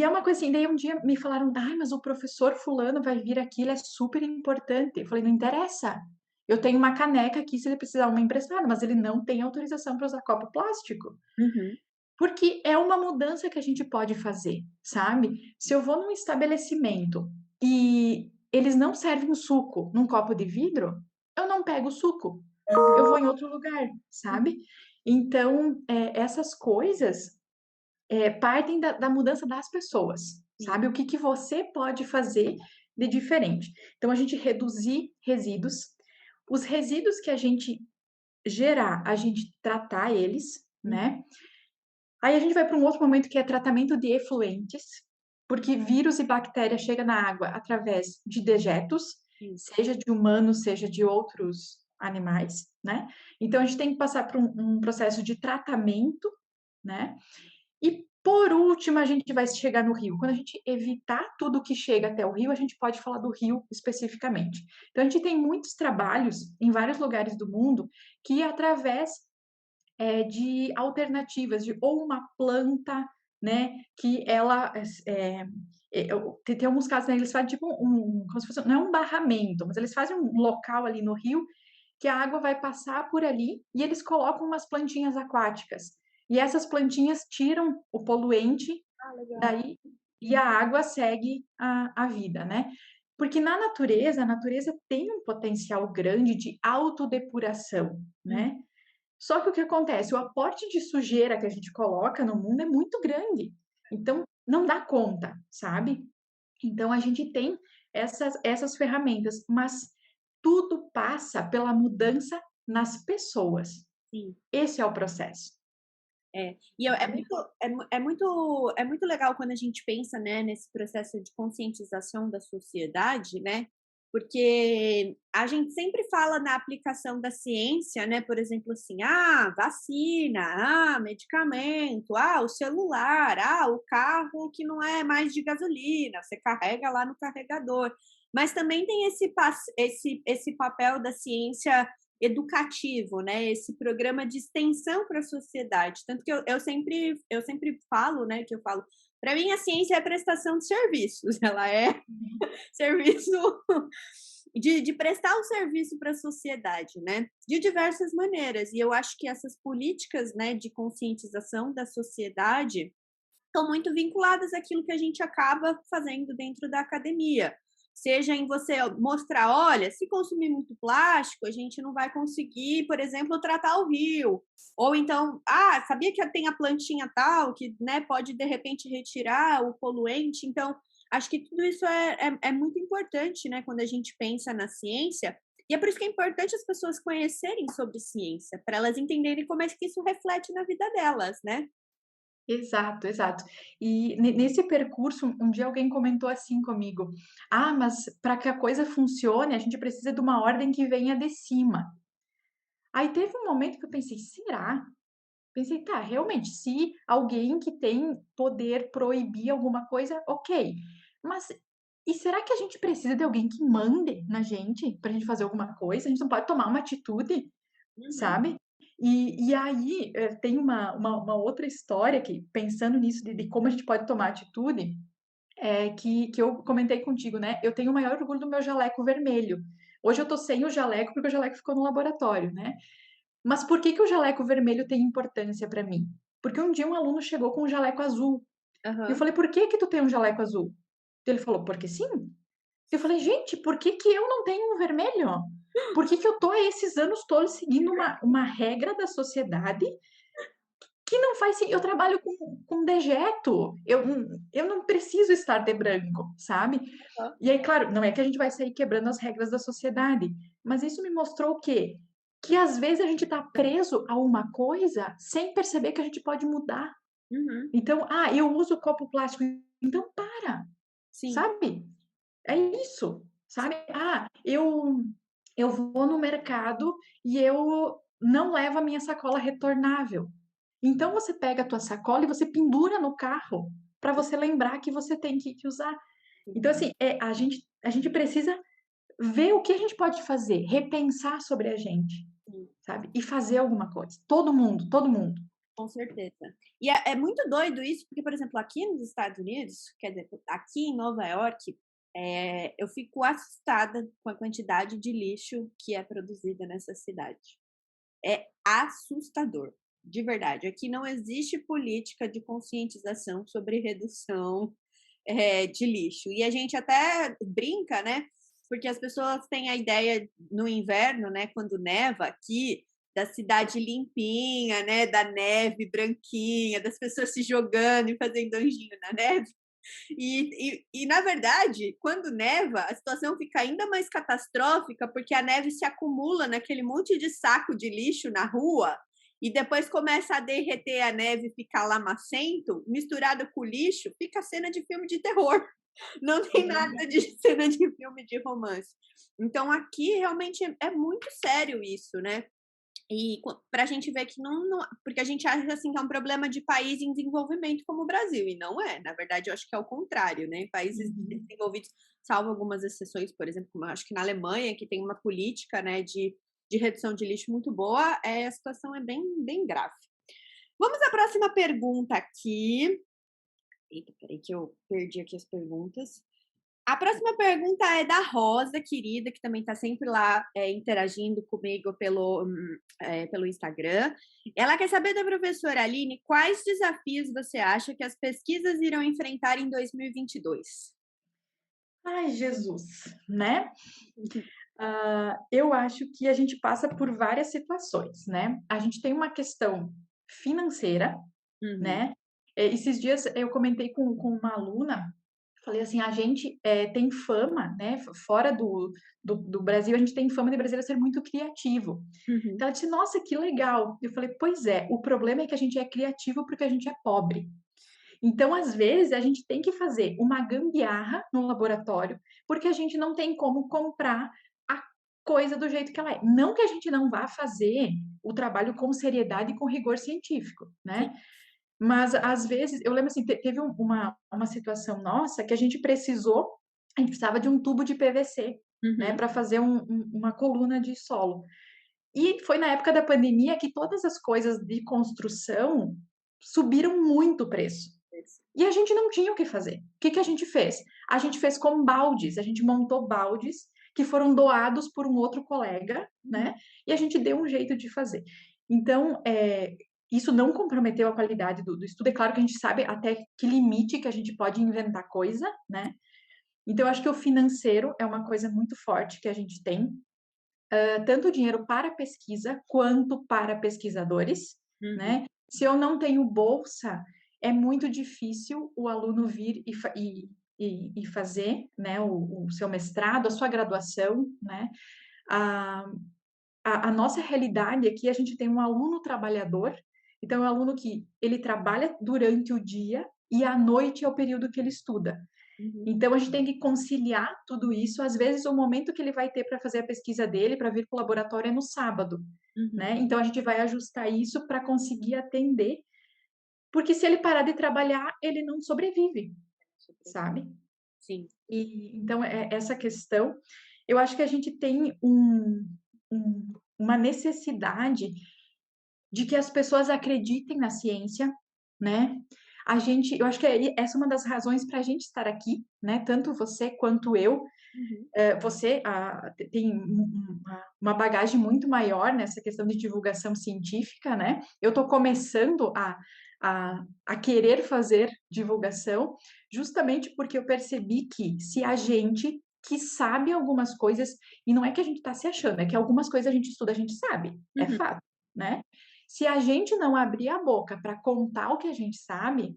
é uma coisa assim, daí um dia me falaram, ai, mas o professor fulano vai vir aqui, ele é super importante. Eu falei, não interessa. Eu tenho uma caneca aqui, se ele precisar uma emprestada, mas ele não tem autorização para usar copo plástico. Uhum. Porque é uma mudança que a gente pode fazer, sabe? Se eu vou num estabelecimento e eles não servem suco num copo de vidro, eu não pego o suco. Eu vou em outro lugar, sabe? Então, essas coisas partem da mudança das pessoas, sabe? O que que você pode fazer de diferente. Então, a gente reduzir resíduos. Os resíduos que a gente gerar, a gente tratar eles, Hum, né? Aí a gente vai para um outro momento que é tratamento de efluentes, porque vírus e bactéria chegam na água através de dejetos, sim. seja de humanos, seja de outros animais, né? Então a gente tem que passar por um processo de tratamento, né? E por último, a gente vai chegar no rio. Quando a gente evitar tudo que chega até o rio, a gente pode falar do rio especificamente. Então, a gente tem muitos trabalhos em vários lugares do mundo que, através de alternativas, de ou uma planta, né, que ela tem alguns casos, né, eles fazem tipo como se fosse, não é um barramento, mas eles fazem um local ali no rio que a água vai passar por ali e eles colocam umas plantinhas aquáticas. E essas plantinhas tiram o poluente Ah, legal. daí e a água segue a vida, né? Porque na natureza, a natureza tem um potencial grande de autodepuração, Hum, né? Só que o que acontece? O aporte de sujeira que a gente coloca no mundo é muito grande. Então, não dá conta, sabe? Então, a gente tem essas ferramentas, mas tudo passa pela mudança nas pessoas. sim. Esse é o processo, É sabe? muito, é muito legal quando a gente pensa, né, nesse processo de conscientização da sociedade, né? Porque a gente sempre fala na aplicação da ciência, né? Por exemplo, assim, vacina, medicamento, o celular, o carro que não é mais de gasolina, você carrega lá no carregador. Mas também tem esse papel da ciência educativo, né? Esse programa de extensão para a sociedade. Tanto que eu sempre falo, né? Que eu falo, para mim a ciência é prestação de serviços, ela é serviço de prestar um serviço para a sociedade, né? De diversas maneiras. E eu acho que essas políticas, né, de conscientização da sociedade estão muito vinculadas àquilo que a gente acaba fazendo dentro da academia. Seja em você mostrar, olha, se consumir muito plástico, a gente não vai conseguir, por exemplo, tratar o rio. Ou então, sabia que tem a plantinha tal que, né, pode de repente retirar o poluente. Então, acho que tudo isso é muito importante, né, quando a gente pensa na ciência. E é por isso que é importante as pessoas conhecerem sobre ciência, para elas entenderem como é que isso reflete na vida delas, né? Exato, exato. E nesse percurso, um dia alguém comentou assim comigo: Ah, mas para que a coisa funcione, a gente precisa de uma ordem que venha de cima. Aí teve um momento que eu pensei: será? Pensei, tá, realmente, se alguém que tem poder proibir alguma coisa, ok. Mas e será que a gente precisa de alguém que mande na gente pra gente fazer alguma coisa? A gente não pode tomar uma atitude, Uhum. sabe? E aí tem uma outra história que, pensando nisso, de como a gente pode tomar atitude, que eu comentei contigo, né? Eu tenho o maior orgulho do meu jaleco vermelho. Hoje eu tô sem o jaleco porque o jaleco ficou no laboratório, né? Mas por que que o jaleco vermelho tem importância para mim? Porque um dia um aluno chegou com um jaleco azul. E eu Aham. falei, por que que tu tem um jaleco azul? Ele falou, porque sim. Eu falei, gente, por que que eu não tenho um vermelho? Por que que eu tô há esses anos todos seguindo uma regra da sociedade que não faz sentido? Eu trabalho com dejeto. Eu não preciso estar de branco, sabe? Aham. E aí, claro, não é que a gente vai sair quebrando as regras da sociedade, mas isso me mostrou o quê? Que às vezes a gente está preso a uma coisa sem perceber que a gente pode mudar. Uhum. Então, eu uso copo plástico, então para, Sim. sabe? É isso, sabe? Eu vou no mercado e eu não levo a minha sacola retornável. Então você pega a tua sacola e você pendura no carro para você lembrar que você tem que usar. Sim. Então, assim, a gente precisa ver o que a gente pode fazer, repensar sobre a gente, Sim. sabe? E fazer alguma coisa. Todo mundo, todo mundo. Com certeza. E é muito doido isso, porque, por exemplo, aqui nos Estados Unidos, quer dizer, aqui em Nova York, eu fico assustada com a quantidade de lixo que é produzida nessa cidade. É assustador, de verdade. Aqui não existe política de conscientização sobre redução, de lixo. E a gente até brinca, né? Porque as pessoas têm a ideia no inverno, né, quando neva aqui, da cidade limpinha, né, da neve branquinha, das pessoas se jogando e fazendo anjinho na neve. Na verdade, quando neva, a situação fica ainda mais catastrófica, porque a neve se acumula naquele monte de saco de lixo na rua, e depois começa a derreter a neve e ficar lamacento, misturado com o lixo, fica cena de filme de terror. Não É tem nada verdade. de cena de filme de romance. Então aqui realmente é muito sério isso, né. E para a gente ver que não porque a gente acha, assim, que é um problema de país em desenvolvimento como o Brasil, e não é, na verdade eu acho que é o contrário, né, países Uhum. desenvolvidos, salvo algumas exceções, por exemplo, como eu acho que na Alemanha, que tem uma política, né, de redução de lixo muito boa, a situação é bem grave. Vamos à próxima pergunta aqui. Eita, espera que eu perdi aqui as perguntas. A próxima pergunta é da Rosa, querida, que também está sempre lá, interagindo comigo pelo Instagram. Ela quer saber da professora Aline quais desafios você acha que as pesquisas irão enfrentar em 2022? Ai, Jesus, né? Eu acho que a gente passa por várias situações, né? A gente tem uma questão financeira, Uhum, né? Esses dias eu comentei com uma aluna, falei assim, a gente tem fama, né? Fora do Brasil, a gente tem fama de brasileiro ser muito criativo. uhum, Então ela disse, nossa, que legal. Eu falei, pois é, o problema é que a gente é criativo porque a gente é pobre. Então, às vezes, a gente tem que fazer uma gambiarra no laboratório, porque a gente não tem como comprar a coisa do jeito que ela é. Não que a gente não vá fazer o trabalho com seriedade e com rigor científico, sim. né? Mas, às vezes, eu lembro assim, teve uma situação nossa que a gente precisava de um tubo de PVC, né, Uhum. para fazer uma coluna de solo. E foi na época da pandemia que todas as coisas de construção subiram muito o preço. E a gente não tinha o que fazer. O que que a gente fez? A gente fez com baldes, a gente montou baldes que foram doados por um outro colega, Uhum. né? E a gente deu um jeito de fazer. Então, isso não comprometeu a qualidade do estudo. É claro que a gente sabe até que limite que a gente pode inventar coisa, né? Então, eu acho que o financeiro é uma coisa muito forte que a gente tem, tanto dinheiro para pesquisa quanto para pesquisadores, Uhum. né? Se eu não tenho bolsa, é muito difícil o aluno vir e fazer, né, o seu mestrado, a sua graduação, né? A, a nossa realidade aqui, a gente tem um aluno trabalhador, então é um aluno que ele trabalha durante o dia e à noite é o período que ele estuda. Uhum. Então, a gente tem que conciliar tudo isso. Às vezes, o momento que ele vai ter para fazer a pesquisa dele, para vir para o laboratório, é no sábado, Uhum. né? Então, a gente vai ajustar isso para conseguir atender, porque se ele parar de trabalhar, ele não sobrevive, sabe? Sim. E então, essa questão, eu acho que a gente tem uma necessidade de que as pessoas acreditem na ciência, né? Eu acho que essa é uma das razões para a gente estar aqui, né? Tanto você quanto eu. Uhum. Você tem uma bagagem muito maior nessa questão de divulgação científica, né? Eu estou começando a querer fazer divulgação, justamente porque eu percebi que se a gente que sabe algumas coisas, e não é que a gente está se achando, é que algumas coisas a gente estuda, a gente sabe, é Uhum. fato, né? Se a gente não abrir a boca para contar o que a gente sabe,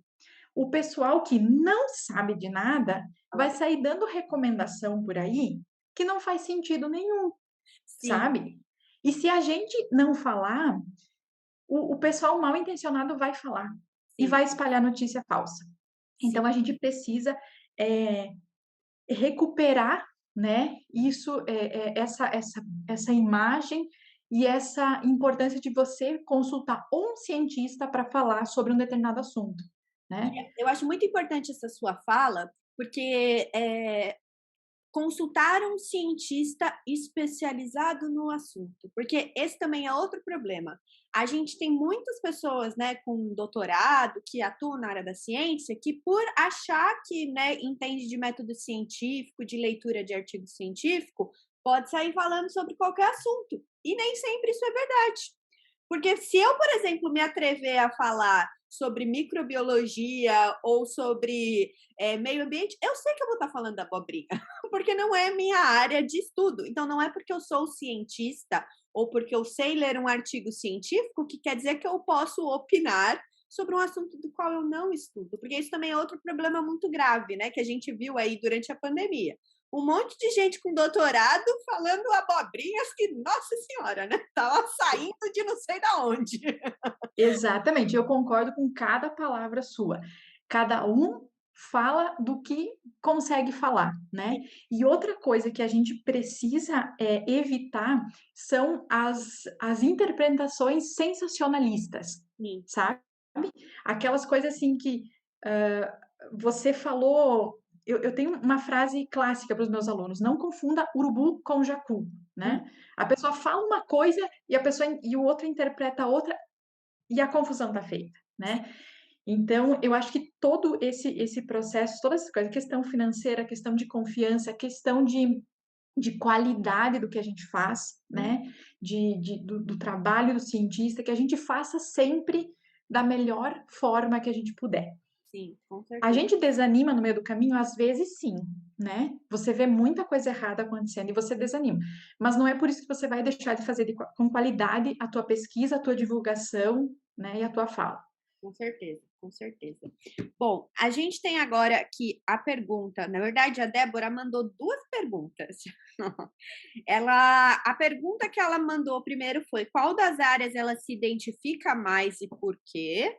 o pessoal que não sabe de nada vai sair dando recomendação por aí que não faz sentido nenhum, Sim, sabe? E se a gente não falar, o pessoal mal intencionado vai falar e sim, vai espalhar notícia falsa. sim. Então a gente precisa é, recuperar, né? Essa imagem e essa importância de você consultar um cientista para falar sobre um determinado assunto, né? Eu acho muito importante essa sua fala, porque, consultar um cientista especializado no assunto, porque esse também é outro problema. A gente tem muitas pessoas, né, com doutorado que atuam na área da ciência, que por achar que, né, entende de método científico, de leitura de artigo científico, pode sair falando sobre qualquer assunto. E nem sempre isso é verdade. Porque se eu, por exemplo, me atrever a falar sobre microbiologia ou sobre meio ambiente, eu sei que eu vou estar falando abobrinha, porque não é minha área de estudo. Então, não é porque eu sou cientista ou porque eu sei ler um artigo científico que quer dizer que eu posso opinar sobre um assunto do qual eu não estudo, porque isso também é outro problema muito grave, né, que a gente viu aí durante a pandemia. Um monte de gente com doutorado falando abobrinhas que, nossa senhora, né, tava saindo de não sei da onde. Exatamente, eu concordo com cada palavra sua. Cada um fala do que consegue falar, né. E outra coisa que a gente precisa, evitar são as interpretações sensacionalistas, Sim, sabe. Aquelas coisas assim que, hã, você falou eu tenho uma frase clássica para os meus alunos: "Não confunda urubu com jacu", hum, né. A pessoa fala uma coisa e o outro interpreta outra e a confusão está feita, né. Então, eu acho que todo esse processo, todas essas coisas, questão financeira, questão de confiança, questão de qualidade do que a gente faz, hum, né, do trabalho do cientista, que a gente faça sempre da melhor forma que a gente puder. sim, com A certeza. gente desanima no meio do caminho? Às vezes sim, né. Você vê muita coisa errada acontecendo e você desanima, mas não é por isso que você vai deixar de fazer com qualidade a tua pesquisa, a tua divulgação, né, e a tua fala. Com certeza, com certeza. Bom, a gente tem agora aqui a pergunta, na verdade a Débora mandou 2 perguntas. A pergunta que ela mandou primeiro foi: "Qual das áreas ela se identifica mais e por quê?"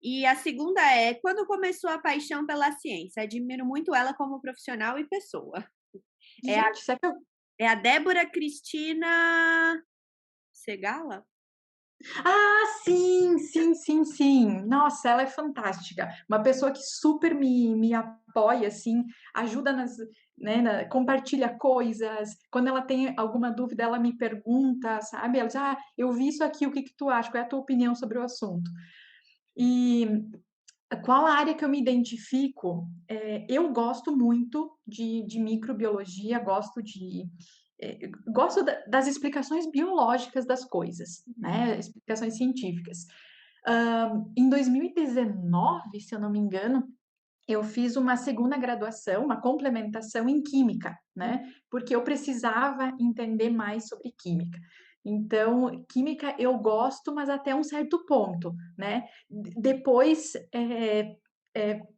E a segunda é: "Quando começou a paixão pela ciência? Admiro muito ela como profissional e pessoa." É a Gente, será que eu é a Débora Cristina Segala? ah, sim, sim, sim, sim. Nossa, ela é fantástica. Uma pessoa que super me apoia, assim, ajuda compartilha coisas. Quando ela tem alguma dúvida, ela me pergunta, sabe? Ela diz: "Ah, eu vi isso aqui, o que que tu acha? Qual é a tua opinião sobre o assunto?". E qual a área que eu me identifico? Eu gosto muito de microbiologia, gosto das explicações biológicas das coisas, né, explicações científicas. Em 2019, se eu não me engano, eu fiz uma segunda graduação, uma complementação em química, Hum, né, porque eu precisava entender mais sobre química. Então, química eu gosto, mas até um certo ponto, né. Depois,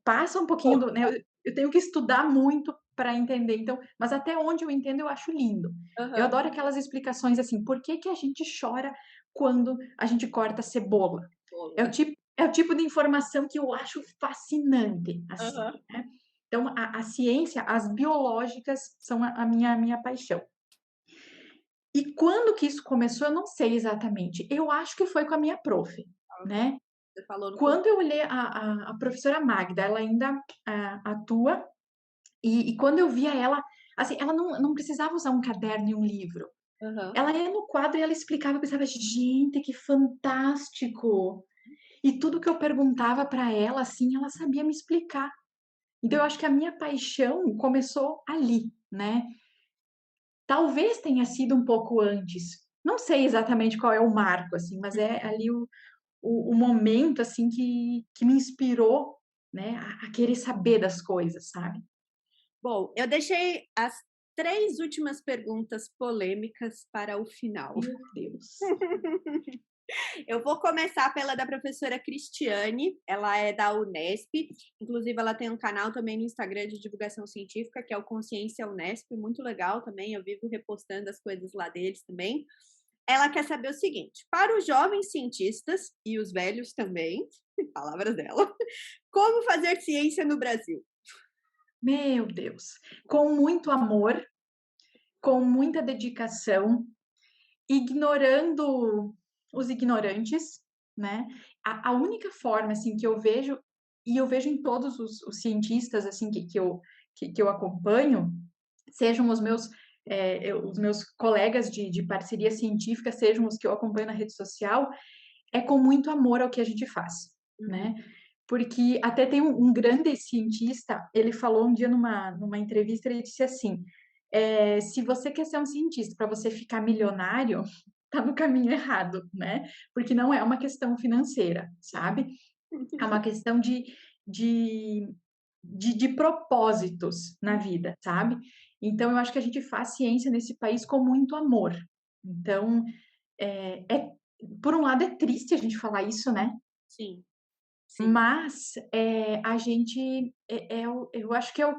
passa um pouquinho do né, eu tenho que estudar muito para entender, então mas até onde eu entendo, eu acho lindo. Eu aham. adoro aquelas explicações, assim, por que que a gente chora quando a gente corta cebola? Boa. É o tipo de informação que eu acho fascinante, assim, Aham. né. Então a ciência, as biológicas são a minha paixão. E quando que isso começou, eu não sei exatamente. Eu acho que foi com a minha prof, né. Você falou no começo. Quando eu olhei a professora Magda, ela ainda, atua, e quando eu via ela, assim, ela não precisava usar um caderno e um livro. Aham. Ela ia no quadro e ela explicava, eu pensava: "Gente, que fantástico!". E tudo que eu perguntava para ela, assim, ela sabia me explicar. Então eu acho que a minha paixão começou ali, né. Talvez tenha sido um pouco antes, não sei exatamente qual é o marco, assim, mas é ali o momento, assim, que me inspirou, né, a querer saber das coisas, sabe. Bom, eu deixei as 3 últimas perguntas polêmicas para o final. Meu Deus. Eu vou começar pela da professora Cristiane, ela é da Unesp, inclusive ela tem um canal também no Instagram de divulgação científica, que é o Consciência Unesp, muito legal também, eu vivo repostando as coisas lá deles também. Ela quer saber o seguinte: para os jovens cientistas e os velhos também, palavras dela, como fazer ciência no Brasil? Meu Deus. Com muito amor, com muita dedicação, ignorando os ignorantes, né. A única forma, assim, que eu vejo, e eu vejo em todos os cientistas, assim, que eu acompanho, sejam os meus colegas de parceria científica, sejam os que eu acompanho na rede social, é com muito amor ao que a gente faz, Uhum, né. Porque até tem um grande cientista, ele falou um dia numa entrevista, ele disse assim: "Se você quer ser um cientista para você ficar milionário, tá no caminho errado, né, porque não é uma questão financeira, sabe, é uma questão de de propósitos na vida, sabe. Então eu acho que a gente faz ciência nesse país com muito amor. Então, é por um lado é triste a gente falar isso, né, sim. sim. Mas, a gente eu acho que é o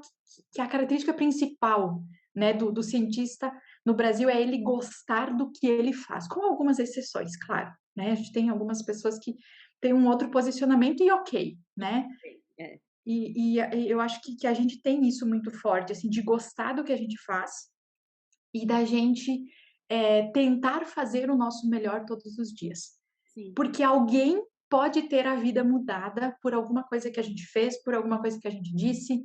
que a característica principal, né, do cientista no Brasil é ele gostar do que ele faz, com algumas exceções, claro, né, a gente tem algumas pessoas que têm um outro posicionamento e ok, né. É. E eu acho que a gente tem isso muito forte, assim, de gostar do que a gente faz e da gente, tentar fazer o nosso melhor todos os dias. Sim. Porque alguém pode ter a vida mudada por alguma coisa que a gente fez, por alguma coisa que a gente disse.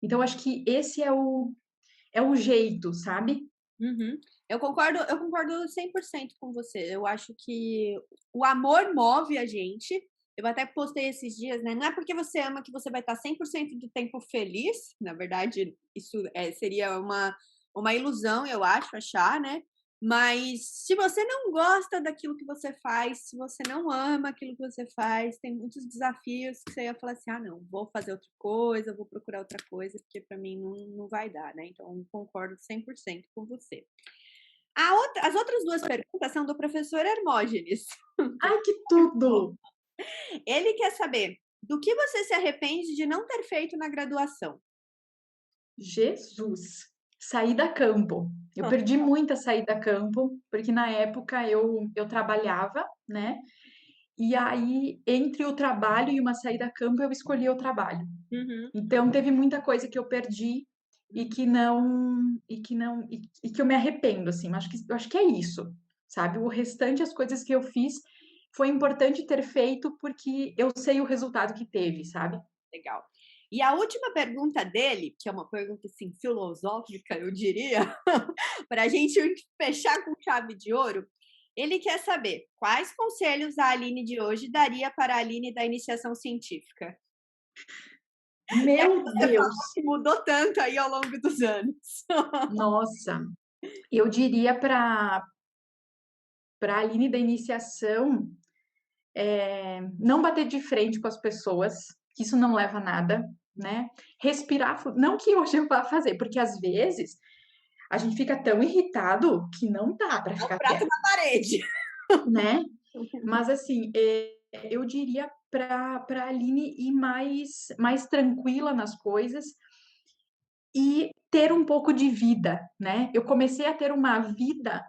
Então acho que esse é o jeito, sabe? Uhum. Eu concordo 100% com você. Eu acho que o amor move a gente. Eu até postei esses dias, né? Não é porque você ama que você vai estar 100% do tempo feliz. Na verdade, isso seria uma ilusão, eu acho, achar, né? Mas se você não gosta daquilo que você faz, se você não ama aquilo que você faz, tem muitos desafios que você ia falar assim: ah, não, vou fazer outra coisa, vou procurar outra coisa, porque para mim não vai dar, né? Então, concordo 100% com você. As outras duas perguntas são do professor Hermógenes. Ai, que tudo! Ele quer saber do que você se arrepende de não ter feito na graduação. Jesus! Saída a campo. Eu perdi muita saída a campo, porque na época eu trabalhava, né? E aí, entre o trabalho e uma saída a campo, eu escolhi o trabalho. Uhum. Então teve muita coisa que eu perdi e que eu me arrependo, assim, eu acho que é isso, sabe? O restante, as coisas que eu fiz, foi importante ter feito, porque eu sei o resultado que teve, sabe? Legal. E a última pergunta dele, que é uma pergunta assim filosófica, eu diria, para a gente fechar com chave de ouro, ele quer saber quais conselhos a Aline de hoje daria para a Aline da iniciação científica. Já que Meu você falou Deus! que mudou tanto aí ao longo dos anos. Nossa, eu diria para a Aline da iniciação, não bater de frente com as pessoas, que isso não leva a nada, né? Respirar, não que hoje eu vá fazer, porque às vezes a gente fica tão irritado que não dá para É o ficar prato quieto, na parede. né? Mas assim, eu diria para a Aline ir mais tranquila nas coisas e ter um pouco de vida, né? Eu comecei a ter uma vida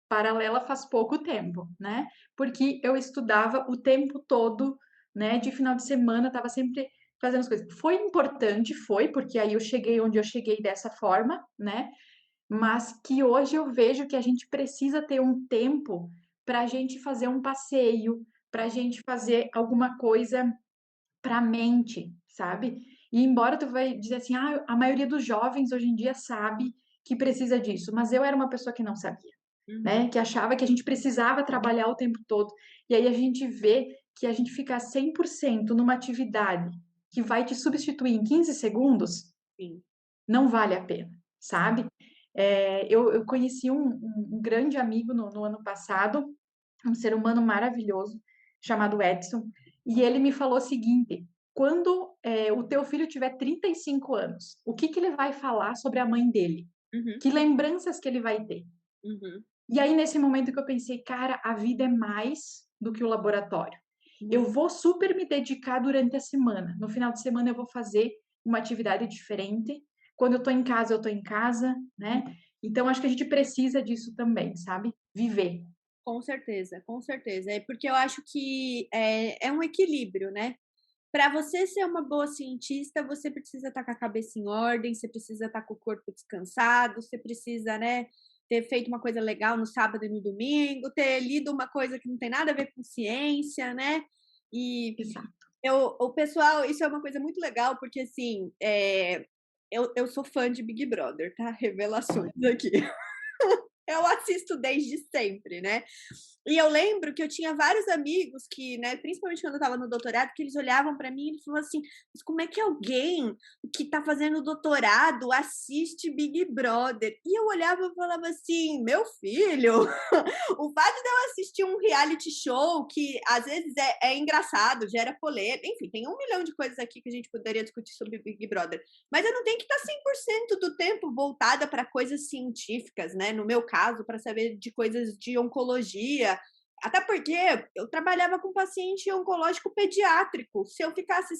paralela faz pouco tempo, né? Porque eu estudava o tempo todo, né? De final de semana, estava sempre fazendo as coisas. Foi importante, foi, porque aí eu cheguei onde eu cheguei dessa forma, né? Mas que hoje eu vejo que a gente precisa ter um tempo para a gente fazer um passeio, para a gente fazer alguma coisa para a mente, sabe? E embora tu vai dizer assim, ah, a maioria dos jovens hoje em dia sabe que precisa disso, mas eu era uma pessoa que não sabia, Uhum. né? Que achava que a gente precisava trabalhar o tempo todo. E aí a gente vê que a gente ficar 100% numa atividade que vai te substituir em 15 segundos, Sim. não vale a pena, sabe? Eu conheci um grande amigo no ano passado, um ser humano maravilhoso, chamado Edson, e ele me falou o seguinte: quando o teu filho tiver 35 anos, o que ele vai falar sobre a mãe dele? Uhum. Que lembranças que ele vai ter? Uhum. E aí, nesse momento que eu pensei, cara, a vida é mais do que o laboratório. Eu Muito. vou super me dedicar durante a semana. No final de semana, eu vou fazer uma atividade diferente. Quando eu tô em casa, né? Então, acho que a gente precisa disso também, sabe? Viver. Com certeza, com certeza. É porque eu acho que é um equilíbrio, né? Para você ser uma boa cientista, você precisa estar com a cabeça em ordem, você precisa estar com o corpo descansado, você precisa, né, ter feito uma coisa legal no sábado e no domingo, ter lido uma coisa que não tem nada a ver com ciência, né? E Exato. o pessoal, isso é uma coisa muito legal, porque assim, eu sou fã de Big Brother, tá? Revelações aqui. Eu assisto desde sempre, né? E eu lembro que eu tinha vários amigos que, né, principalmente quando eu estava no doutorado, que eles olhavam para mim e falavam assim: "Mas como é que alguém que está fazendo doutorado assiste Big Brother?" E eu olhava e falava assim: "Meu filho, o fato de eu assistir um reality show que às vezes é engraçado, gera polêmica, enfim, tem 1 milhão de coisas aqui que a gente poderia discutir sobre Big Brother, mas eu não tenho que estar 100% do tempo voltada para coisas científicas, né? No meu caso, para saber de coisas de oncologia. Até porque eu trabalhava com paciente oncológico pediátrico. Se eu ficasse 100%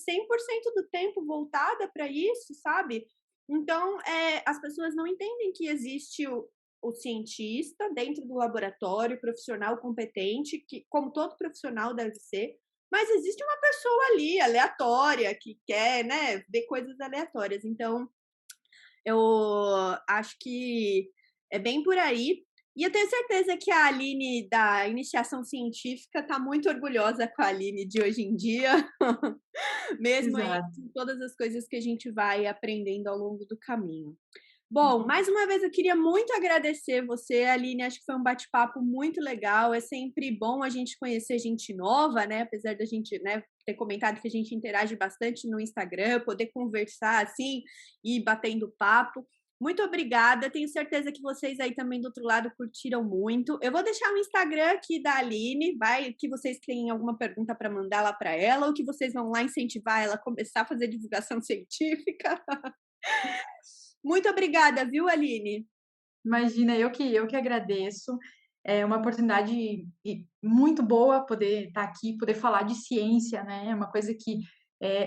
do tempo voltada para isso, sabe? Então, as pessoas não entendem que existe o cientista dentro do laboratório, profissional competente, que, como todo profissional deve ser, mas existe uma pessoa ali, aleatória, que quer, né, ver coisas aleatórias. Então, eu acho que é bem por aí. E eu tenho certeza que a Aline da iniciação científica está muito orgulhosa com a Aline de hoje em dia, mesmo aí Exato. com todas as coisas que a gente vai aprendendo ao longo do caminho. Bom, mais uma vez eu queria muito agradecer você, Aline. Acho que foi um bate-papo muito legal. É sempre bom a gente conhecer gente nova, né? Apesar da gente, né, ter comentado que a gente interage bastante no Instagram, poder conversar assim e ir batendo papo. Muito obrigada. Tenho certeza que vocês aí também do outro lado curtiram muito. Eu vou deixar o Instagram aqui da Aline, vai que vocês têm alguma pergunta para mandar lá para ela ou que vocês vão lá incentivar ela a começar a fazer divulgação científica. Muito obrigada, viu, Aline? Imagina, eu que agradeço. É uma oportunidade muito boa poder estar aqui, poder falar de ciência, né? É uma coisa que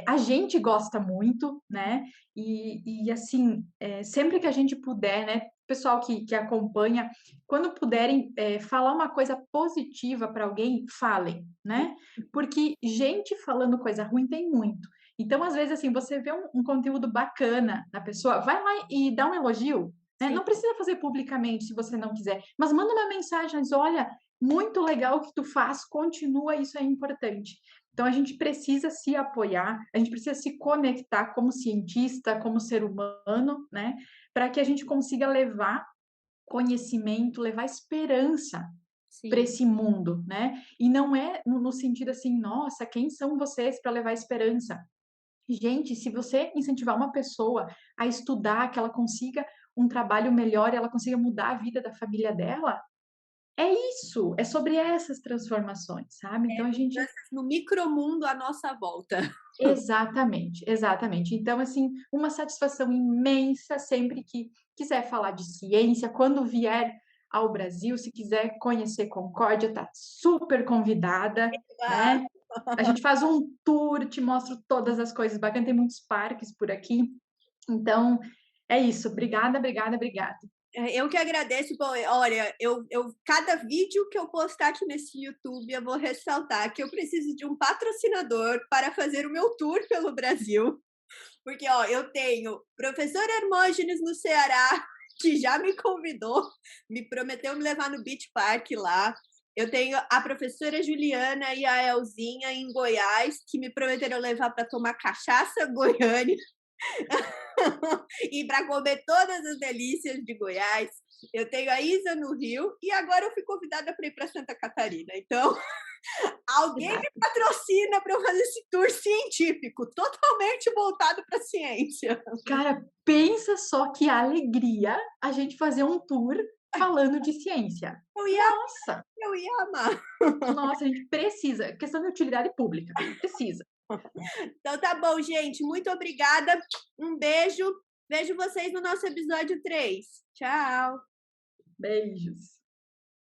a gente gosta muito, né? E assim, sempre que a gente puder, né? Pessoal que acompanha, quando puderem falar uma coisa positiva para alguém, falem, né? Porque gente falando coisa ruim tem muito. Então, às vezes, assim, você vê um conteúdo bacana na pessoa, vai lá e dá um elogio, né? Sim, Não precisa fazer publicamente se você não quiser, mas manda uma mensagem, diz, olha, muito legal o que tu faz, continua, isso é importante. Então a gente precisa se apoiar, a gente precisa se conectar como cientista, como ser humano, né? Para que a gente consiga levar conhecimento, levar esperança para sim. esse mundo, né? E não é no sentido assim, nossa, quem são vocês para levar esperança? Gente, se você incentivar uma pessoa a estudar, que ela consiga um trabalho melhor e ela consiga mudar a vida da família dela, é isso, é sobre essas transformações, sabe? Então a gente. Mudanças no micromundo à nossa volta. Exatamente, exatamente. Então, assim, uma satisfação imensa sempre que quiser falar de ciência, quando vier ao Brasil, se quiser conhecer Concórdia, tá super convidada, Ah, né? A gente faz um tour, te mostro todas as coisas bacanas, tem muitos parques por aqui. Então, é isso. Obrigada, obrigada, obrigada. eu que agradeço. Bom, olha, cada vídeo que eu postar aqui nesse YouTube, eu vou ressaltar que eu preciso de um patrocinador para fazer o meu tour pelo Brasil. Porque, ó, eu tenho professor Hermógenes no Ceará, que já me convidou, me prometeu me levar no Beach Park lá. Eu tenho a professora Juliana e a Elzinha em Goiás, que me prometeram levar para tomar cachaça goiânia e para comer todas as delícias de Goiás. Eu tenho a Isa no Rio e agora eu fui convidada para ir para Santa Catarina. Então, alguém me Exato. patrocina para eu fazer esse tour científico, totalmente voltado para a ciência. Cara, pensa só que alegria a gente fazer um tour falando de ciência. Eu ia, Nossa, eu ia amar. nossa, a gente precisa. Questão de utilidade pública. Precisa. Então tá bom, gente. Muito obrigada. Um beijo. Vejo vocês no nosso episódio 3. Tchau. Beijos.